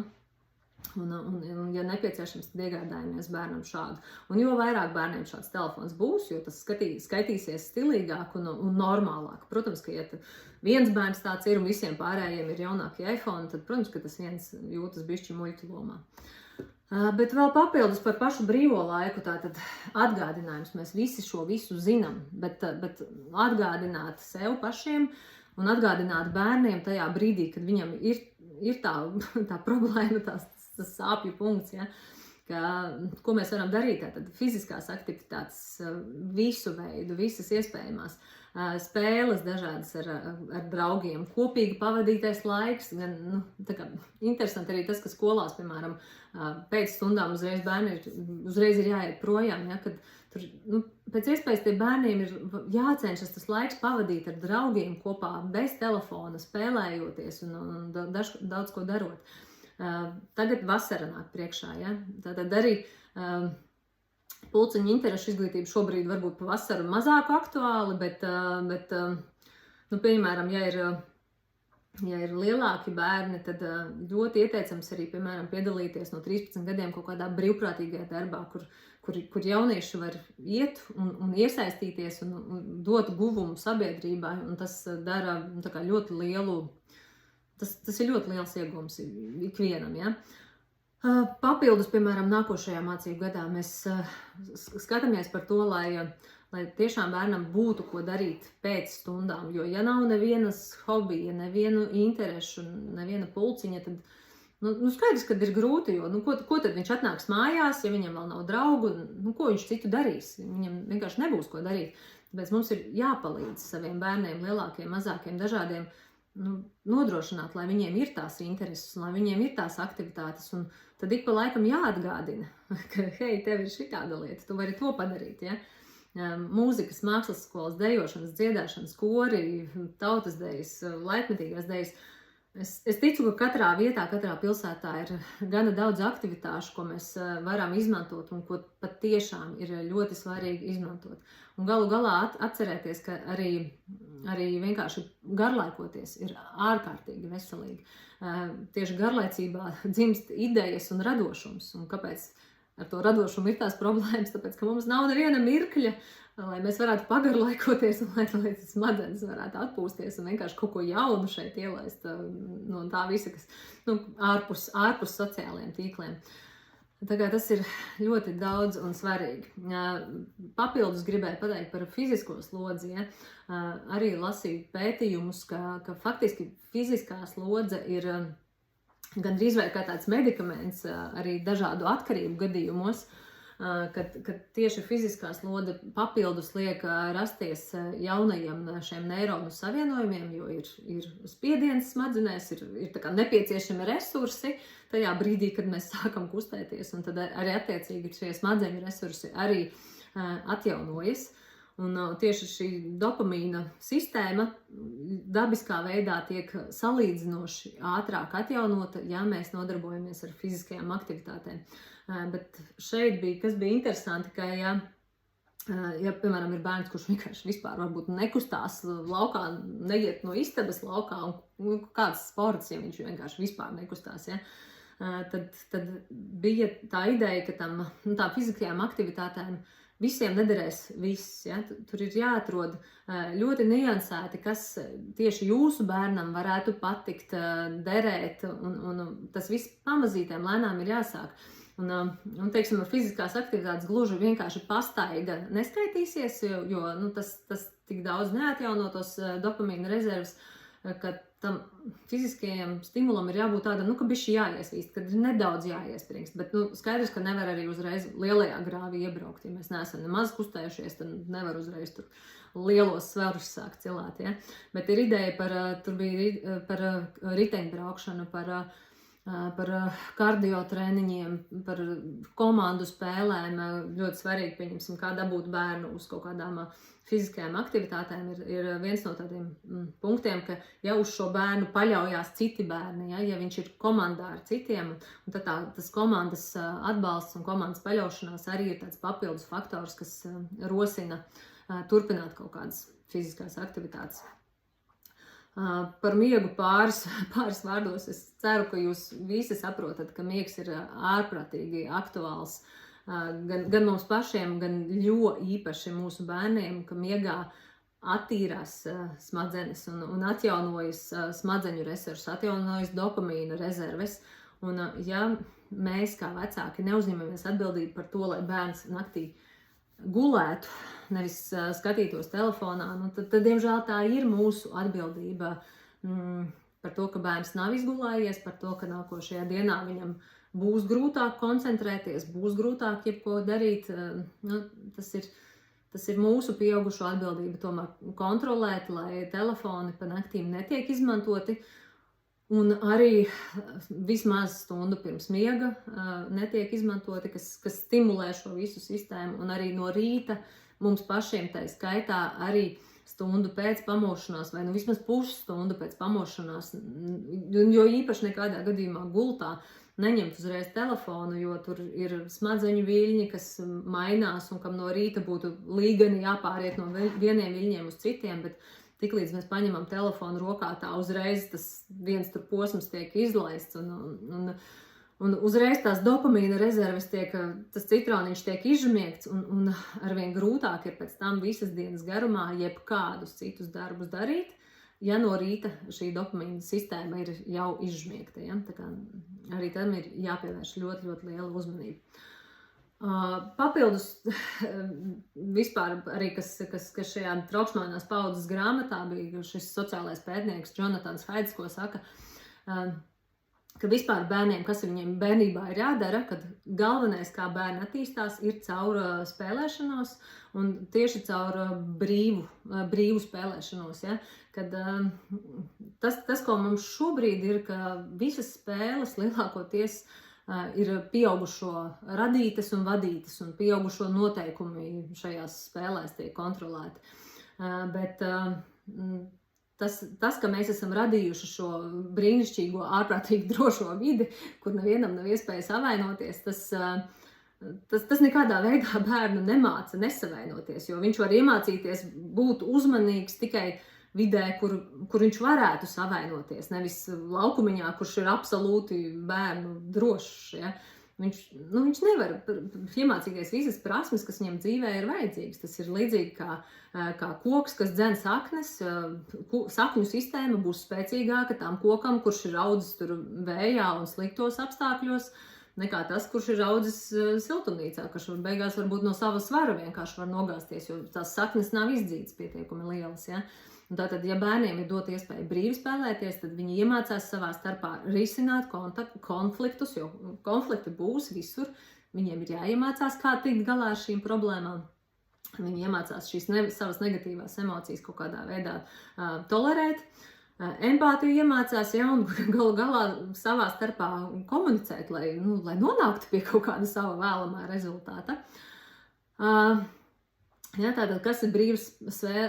un ja nepieciešams, tad iegādājamies bērnam šādu. Un jo vairāk bērniem šāds telefons būs, jo tas skaitīsies stilīgāk un normālāk. Protams, ka ja viens bērns tāds ir un visiem pārējiem ir jaunākie iPhone, tad, protams, ka tas viens jūtas bišķi muļķu lomā. Bet vēl papildus par pašu brīvo laiku, tātad atgādinājums. Mēs visi šo visu zinām, bet atgādināt sev pašiem un atgādināt bērniem tajā brīdī, kad viņam ir tā problēma, tas sāpju punkts, ja, ko mēs varam darīt, tātad fiziskās aktivitātes, visu veidu, visas iespējamās spēles dažādas ar draugiem, kopīgi pavadītais laiks, gan, tā kā interesanti arī tas, ka skolās, piemēram, pēc stundām uzreiz bērni uzreiz ir jāiet projām, ja, kad tur, pēc iespējas tie bērniem ir jācenšas tas laiks pavadīt ar draugiem kopā, bez telefona, spēlējoties un daudz ko darot. Tagad vasara nāk priekšā, ja? Tātad arī pulciņu interešu izglītība šobrīd varbūt pa vasaru mazāk aktuāli, bet piemēram, ja ir lielāki bērni, tad ļoti ieteicams arī, piemēram, piedalīties no 13 gadiem kaut kādā brīvprātīgajā darbā, kur jaunieši var iet un iesaistīties un dot guvumu sabiedrībai, un tas dara tā kā ļoti lielu, tas ir ļoti liels iegums ikvienam, ja. Papildus, piemēram, nākošajā mācību gadā mēs skatāmies par to, lai tiešām bērnam būtu ko darīt pēc stundām, jo ja nav nevienas hobija, nevienu interešu, neviena pulciņa, tad skaidrs, kad ir grūti, jo ko tad viņš atnāks mājās, ja viņam vēl nav draugu, ko viņš citu darīs, viņam vienkārši nebūs ko darīt. Tāpēc mums ir jāpalīdz saviem bērniem, lielākiem, mazākiem, dažādiem, nodrošināt, lai viņiem ir tās intereses, lai viņiem ir tās aktivitātes, un tad ik pa laikam jāatgādina, ka, hei, tev ir šitāda lieta, tu vari to padarīt, ja? Mūzikas, mākslas skolas, dejošanas, dziedāšanas, kori, tautas dejas, laikmetīgās dejas. Es ticu, ka katrā vietā, katrā pilsētā ir gana daudz aktivitāšu, ko mēs varam izmantot un ko pat tiešām ir ļoti svarīgi izmantot. Un galu galā atcerēties, ka arī vienkārši garlaikoties ir ārkārtīgi veselīgi. Tieši garlaicībā dzimst idejas un radošums. Un kāpēc ar to radošumu ir tās problēmas? Tāpēc, ka mums nav neviena mirkļa, lai mēs varētu pagarlaikoties un lai smadzenes varētu atpūsties un vienkārši kaut ko jaunu šeit ielaist no tā visa, kas ārpus sociālajiem tīkliem. Tā kā tas ir ļoti daudz un svarīgi. Papildus gribēju pateikt par fizisko slodzi. Ja? Arī lasīju pētījumus, ka faktiski fiziskā slodze ir gandrīz vai kā tāds medikaments arī dažādu atkarību gadījumos, kad tieši fiziskā slode papildus liek rasties jaunajiem šiem neironu savienojumiem, jo ir spiediens smadzenēs, ir tā kā nepieciešami resursi tajā brīdī, kad mēs sākam kustēties, un tad arī attiecīgi šie smadzeņu resursi arī atjaunojas. Un tieši šī dopamīna sistēma dabiskā veidā tiek salīdzinoši ātrāk atjaunota, ja mēs nodarbojamies ar fiziskajām aktivitātēm. Bet šeit kas bija interesanti, ka ja, piemēram, ir bērns, kurš vienkārši vispār varbūt nekustās laukā, neiet no istabas laukā, un kāds sports, ja viņš vienkārši vispār nekustās, ja, tad bija tā ideja, ka tām fiziskajām aktivitātēm visiem nederēs viss, ja? Tur ir jāatrod ļoti niansēti, kas tieši jūsu bērnam varētu patikt, derēt, un tas viss pamazītēm lēnām ir jāsāk. Un teiksim, ar fiziskās aktivitātes gluži vienkārši pastaiga neskaitīsies, jo tas tik daudz neatjaunotos dopamīna rezerves, ka tam fiziskajam stimulam ir jābūt tādam, ka bišķi jāiesvīst, kad ir nedaudz jāiespringst, bet skaidrs, ka nevar arī uzreiz lielajā grāvī iebraukt, ja mēs neesam nemaz kustējušies, tad nevar uzreiz tur lielos svarus sākt cilāt, ja? Bet ir ideja tur bija par riteņbraukšanu, par kardio treniņiem, par komandu spēlēm, ļoti svarīgi, pieņemsim, kā dabūt bērnu uz kaut kādām fiziskajām aktivitātēm ir viens no tādiem punktiem, ka ja uz šo bērnu paļaujās citi bērni, ja viņš ir komandā ar citiem, un tad tas komandas atbalsts un komandas paļaušanās arī ir tāds papildus faktors, kas rosina turpināt kaut kādas fiziskās aktivitātes. Par miegu pāris vārdos. Es ceru, ka jūs visi saprotat, ka miegs ir ārprātīgi aktuāls gan mums pašiem, gan īpaši mūsu bērniem, ka miegā attīrās smadzenes un atjaunojas smadzeņu resursi, atjaunojas dopamīna rezerves. Un ja mēs kā vecāki neuzņemamies atbildību par to, lai bērns naktī gulētu, nevis skatītos telefonā, tad diemžēl tā ir mūsu atbildība par to, ka bērns nav izgulējies, par to, ka nākošajā dienā viņam būs grūtāk koncentrēties, būs grūtāk jebko darīt. Tas ir mūsu pieaugušo atbildība tomēr kontrolēt, lai telefoni pa naktīm netiek izmantoti. Un arī vismaz stundu pirms miega netiek izmantoti, kas stimulē šo visu sistēmu, un arī no rīta mums pašiem tā skaitā arī stundu pēc pamošanās, vai nu vismaz pusstundu pēc pamošanās, jo īpaši nekādā gadījumā gultā neņemt uzreiz telefonu, jo tur ir smadzeņu viļņi, kas mainās un kam no rīta būtu līgani jāpāriet no vieniem viļņiem uz citiem, bet tiklīdz mēs paņemam telefonu rokā, tā uzreiz tas viens tur posms tiek izlaists un uzreiz tās dopamīna rezerves tas citroniņš tiek izžmiegts un arvien grūtāk ir pēc tam visas dienas garumā jebkādus citus darbus darīt, ja no rīta šī dopamīna sistēma ir jau izžmiegta. Ja? Tā kā arī tam ir jāpievērš ļoti, ļoti liela uzmanība. Papildus vispār arī, kas šajā trokšņainās paudzes grāmatā bija šis sociālais pētnieks Jonatans Haids, ko saka, ka vispār bērniem, kas viņiem bērnībā ir jādara, kad galvenais, kā bērni attīstās, ir caur spēlēšanos un tieši caur brīvu spēlēšanos. Ja? Kad tas, ko mums šobrīd ir, ka visas spēles lielākoties ir pieaugušo radītas un vadītas, un pieaugušo noteikumi šajās spēlēs tiek kontrolēti. Bet tas, ka mēs esam radījuši šo brīnišķīgo, ārprātīgi drošo vidi, kur nevienam nav iespējas savainoties, tas nekādā veidā bērnu nemāca nesavainoties, jo viņš var iemācīties būt uzmanīgs tikai vidē, kur viņš varētu savainoties, nevis laukumiņā, kurš ir absolūti bērnu drošs. Ja? Viņš nevar iemācīties visas prasmes, kas viņam dzīvē ir vajadzīgas. Tas ir līdzīgi kā koks, kas dzen saknes. Sakņu sistēma būs spēcīgāka tam kokam, kurš ir audzis tur vējā un sliktos apstākļos, nekā tas, kurš ir audzis siltumnīcā, kurš beigās varbūt no sava svara vienkārši var nogāzties, jo tās saknes nav izdzītas pietiekami lielas. Ja? Tātad, ja bērniem ir dot iespēju brīvi spēlēties, tad viņi iemācās savā starpā risināt konfliktus, jo konflikti būs visur. Viņiem ir jāiemācās, kā tikt galā ar šīm problēmām. Viņi iemācās šīs savas negatīvās emocijas kaut kādā veidā tolerēt. Empātiju iemācās, ja, un galu galā savā starpā komunicēt, lai nonāktu pie kaut kāda sava vēlamā rezultāta. Ja, tātad, kas ir brīvas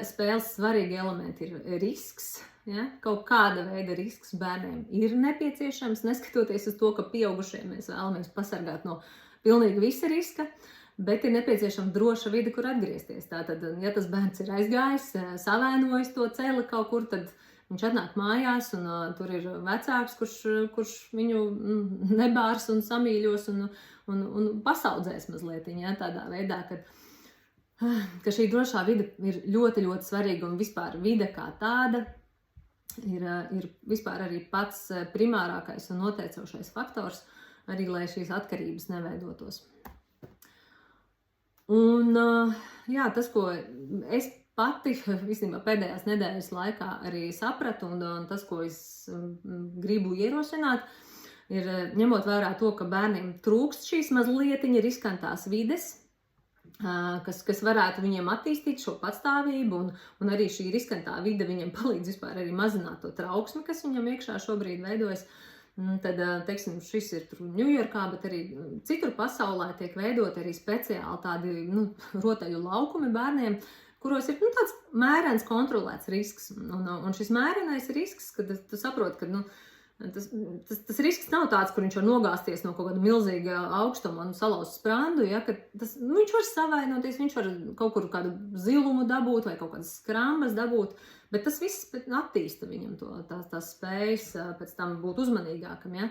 spēles svarīgi elementi, ir risks. Ja? Kaut kāda veida risks bērniem ir nepieciešams, neskatoties uz to, ka pieaugušiem mēs vēlamies pasargāt no pilnīgi visa riska, bet ir nepieciešama droša vide, kur atgriezties. Tātad, ja tas bērns ir aizgājis, savainojis to celi kaut kur, tad viņš atnāk mājās un tur ir vecāks, kurš viņu nebārs un samīļos un pasaudzēs mazliet, ja? Tādā veidā, ka šī drošā vide ir ļoti, ļoti svarīga, un vispār vide kā tāda ir vispār arī pats primārākais un noteicošais faktors, arī lai šīs atkarības neveidotos. Un jā, tas, ko es pati visībā pēdējās nedēļas laikā arī sapratu, un tas, ko es gribu ierosināt, ir ņemot vērā to, ka bērniem trūkst šīs mazlietiņa riskantās vides, kas varētu viņiem attīstīt šo patstāvību, un arī šī riskantā vide viņam palīdz vispār arī mazināt to trauksmi, kas viņam iekšā šobrīd veidojas. Tad, teiksim, šis ir tur Ņujorkā, bet arī citur pasaulē tiek veidot arī speciāli tādi rotaļu laukumi bērniem, kuros ir tāds mērens kontrolēts risks. Un šis mērenais risks, kad tu saproti, ka tas risks nav tāds, kur viņš var nogāzties no kaut kāda milzīga augstuma un salauzt sprandu, ja, ka viņš var savainoties, viņš var kaut kur kādu zilumu dabūt vai kaut kādas skrambas dabūt, bet tas viss attīsta viņam tās spējas pēc tam būt uzmanīgākam. Ja.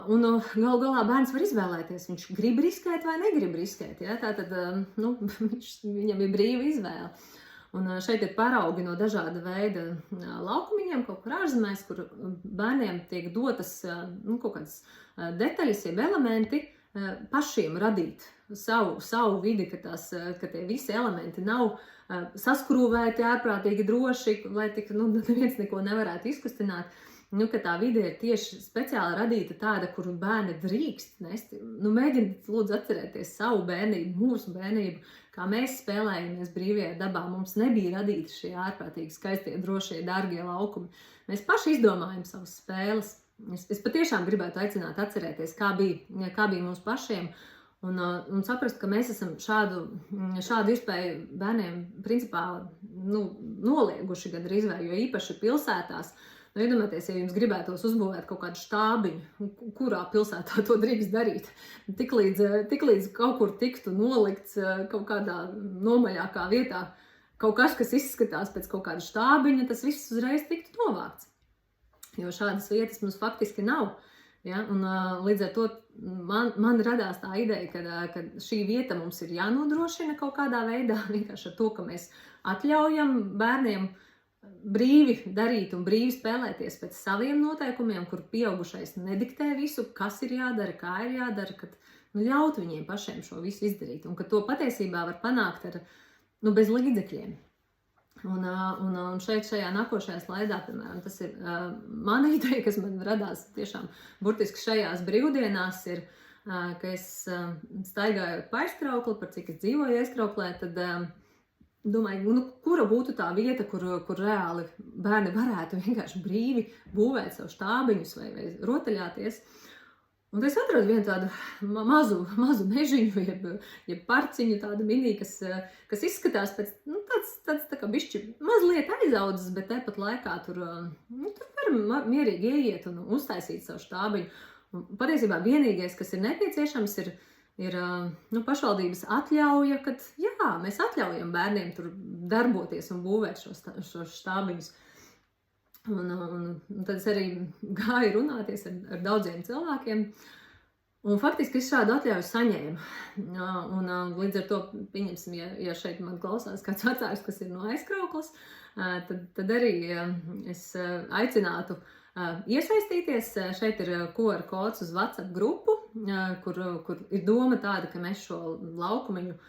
Un galu galā bērns var izvēlēties, viņš grib riskēt vai negrib riskēt. Ja. Tātad viņam ir brīva izvēle. Un šeit ir paraugi no dažāda veida laukumiņiem, kaut kur ārzemēs, kur bērniem tiek dotas kaut kādas detaļas, jeb elementi pašiem radīt savu vidi, ka tie visi elementi nav saskrūvēti, ārprātīgi droši, lai tik neviens neko nevarētu izkustināt. ka tā vide ir tieši speciāli radīta tāda, kuru bērni drīkst nest. Mēģiniet, lūdzu, atcerēties savu bērnību, mūsu bērnību, kā mēs spēlējamies brīvajā dabā. Mums nebija radīti šie ārprātīgi skaistie, drošie, dārgie laukumi. Mēs paši izdomājam savas spēles. Es patiešām gribētu aicināt atcerēties, kā bija mums pašiem, un saprast, ka mēs esam šādu iespēju bērniem principā nolieguši gandrīz vai, jo īpaši pilsētās. Iedomājieties, ja jums gribētos uzbūvēt kaut kādu štābiņu, kurā pilsētā to drīkst darīt. Tiklīdz kaut kur tiktu nolikts kaut kādā nomaļākā vietā, kaut kas izskatās pēc kaut kāda štābiņa, tas viss uzreiz tiktu novākts. Jo šādas vietas mums faktiski nav. Ja? Un līdz ar to man radās tā ideja, ka šī vieta mums ir jānodrošina kaut kādā veidā, vienkārši ar to, ka mēs atļaujam bērniem brīvi darīt un brīvi spēlēties pēc saviem noteikumiem, kur pieaugušais nediktē visu, kas ir jādara, kā ir jādara, kad ļaut viņiem pašiem šo visu izdarīt. Un ka to patiesībā var panākt bez līdzekļiem. Un šajā nākošajā slaidā, piemēram, tas ir mana ideja, kas man radās tiešām burtiski šajās brīvdienās, ir, ka es staigāju pa aizkraukli, par cik es dzīvoju aizkrauklē, tad domāju, kura būtu tā vieta, kur reāli bērni varētu vienkārši brīvi būvēt savu štābiņus vai rotaļāties. Un es atradu vienu tādu mazu mežiņu, jeb parciņu, tādu mini, kas izskatās pēc tāds tā kā bišķi mazliet aizaudzis, bet tepat laikā tur var mierīgi ieiet un uztaisīt savu štābiņu. Un patiesībā vienīgais, kas ir nepieciešams, ir pašvaldības atļauja, kad jā, mēs atļaujam bērniem tur darboties un būvēt šos štābiņus. Un tad es arī gāju runāties ar daudziem cilvēkiem, un faktiski es šādu atļauju saņēmu. Un līdz ar to, pieņemsim, ja šeit man klausās kāds vecāks, kas ir no aizkrauklas, tad arī es aicinātu iesaistīties. Šeit ir QR kods uz WhatsApp grupu, kur ir doma tāda, ka mēs šo laukumiņu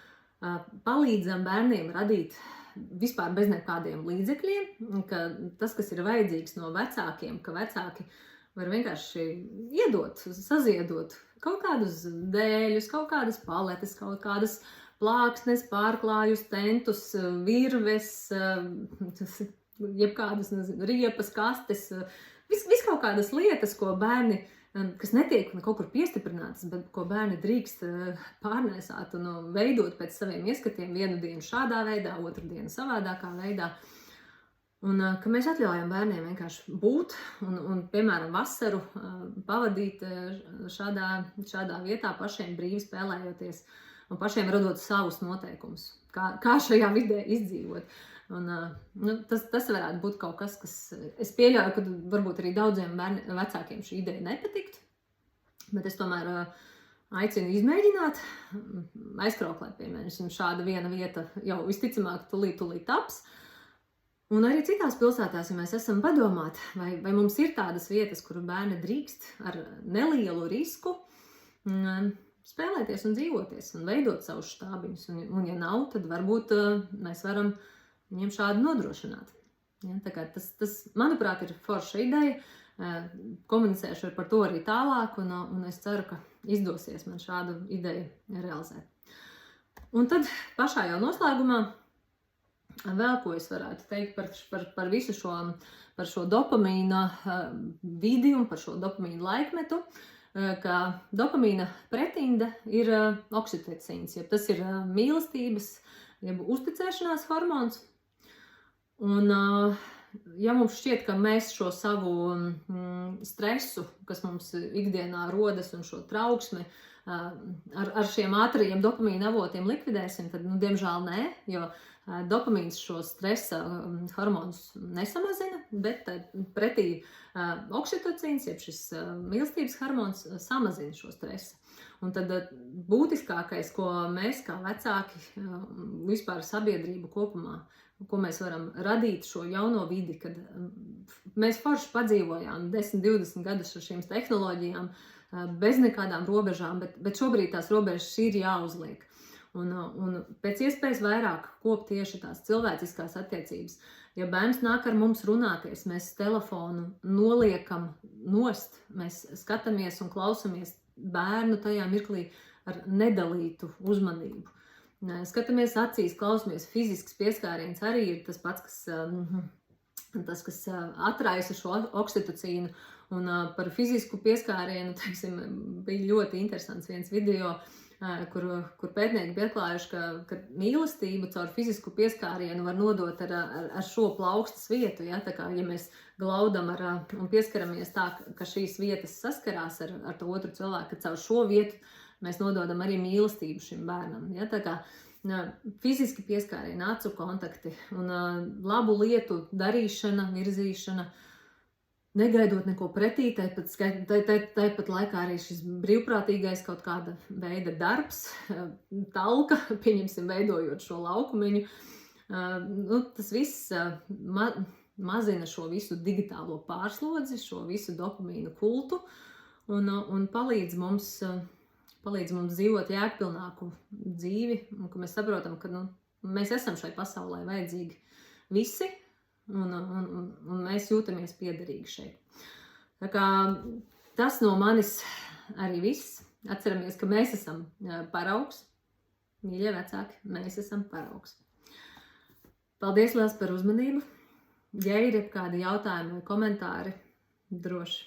palīdzam bērniem radīt vispār bez nekādiem līdzekļiem, ka tas, kas ir vajadzīgs no vecākiem, ka vecāki var vienkārši iedot, saziedot kaut kādus dēļus, kaut kādas paletes, kaut kādas plāksnes, pārklājus, tentus, virves, jebkādas, riepas, kastes, vis kaut kādas lietas, ko bērni, kas netiek kaut kur piestiprinātas, bet ko bērni drīkst pārnēsāt un veidot pēc saviem ieskatiem vienu dienu šādā veidā, otru dienu savādākā veidā. Un ka mēs atļaujam bērniem vienkārši būt un piemēram, vasaru pavadīt šādā vietā, pašiem brīvi spēlējoties un pašiem radot savus noteikumus, kā šajā vidē izdzīvot. Un, tas varētu būt kaut kas, kas es pieļauju, ka varbūt arī daudziem vecākiem šī ideja nepatikt, bet es tomēr aicinu izmēģināt. Aizkrauklē, piemēram, šāda viena vieta jau visticamāk tūlīt taps. Un arī citās pilsētās, ja mēs esam padomāt, vai mums ir tādas vietas, kur bērni drīkst ar nelielu risku spēlēties un dzīvoties un veidot savus štābiņus. Un ja nav, tad varbūt mēs varam viņiem šādi nodrošināt. Ja, tā kā tas, manuprāt, ir forša ideja. Komunicēšu par to arī tālāk, un es ceru, ka izdosies man šādu ideju realizēt. Un tad pašā jau noslēgumā vēl ko es varētu teikt par visu šo dopamīna vidi un par šo dopamīna laikmetu, ka dopamīna pretinde ir oksitocīns, ja tas ir mīlestības, jeb uzticēšanās hormons. Un, ja mums šķiet, ka mēs šo savu stresu, kas mums ikdienā rodas un šo trauksmi ar šiem ātrajiem dopamīna avotiem likvidēsim, tad, diemžēl nē, jo dopamīns šo stresa hormonus nesamazina, bet pretī oksitocīns, jeb šis mīlestības hormons, samazina šo stresu. Un tad būtiskākais, ko mēs kā vecāki, vispār sabiedrība kopumā, ko mēs varam radīt šo jauno vidi, kad mēs forši padzīvojām 10-20 gadus ar šīm tehnoloģijām bez nekādām robežām, bet šobrīd tās robežas ir jāuzliek. Un pēc iespējas vairāk kopt tieši tās cilvēciskās attiecības. Ja bērns nāk ar mums runāties, mēs telefonu noliekam nost, mēs skatāmies un klausamies bērnu tajā mirklī ar nedalītu uzmanību. Skatāmies acīs, klausamies, fizisks pieskāriens arī ir tas pats, kas atraisa šo oksitocīnu. Un par fizisku pieskārienu, teiksim, bija ļoti interesants viens video, kur pētnieki bija atklājuši, ka mīlestību caur fizisku pieskārienu var nodot ar šo plaukstas vietu. Ja? Tā kā, ja mēs glaudam un pieskaramies tā, ka šīs vietas saskarās ar to otru cilvēku, ka caur šo vietu mēs nododam arī mīlestību šim bērnam. Ja? Tā kā fiziski pieskārieni, acu kontakti un labu lietu darīšana, virzīšana, negaidot neko pretī, tāpat laikā arī šis brīvprātīgais kaut kāda veida darbs, talka, pieņemsim, veidojot šo laukumiņu. Tas viss mazina šo visu digitālo pārslodzi, šo visu dopamīnu kultu un palīdz mums dzīvot jēgpilnāku dzīvi, un ka mēs saprotam, ka mēs esam šai pasaulē vajadzīgi visi, un mēs jūtamies piederīgi šeit. Tā kā tas no manis arī viss. Atceramies, ka mēs esam paraugs. Mīļie vecāki, mēs esam paraugs. Paldies liels par uzmanību. Ja ir kādi jautājumi vai komentāri, droši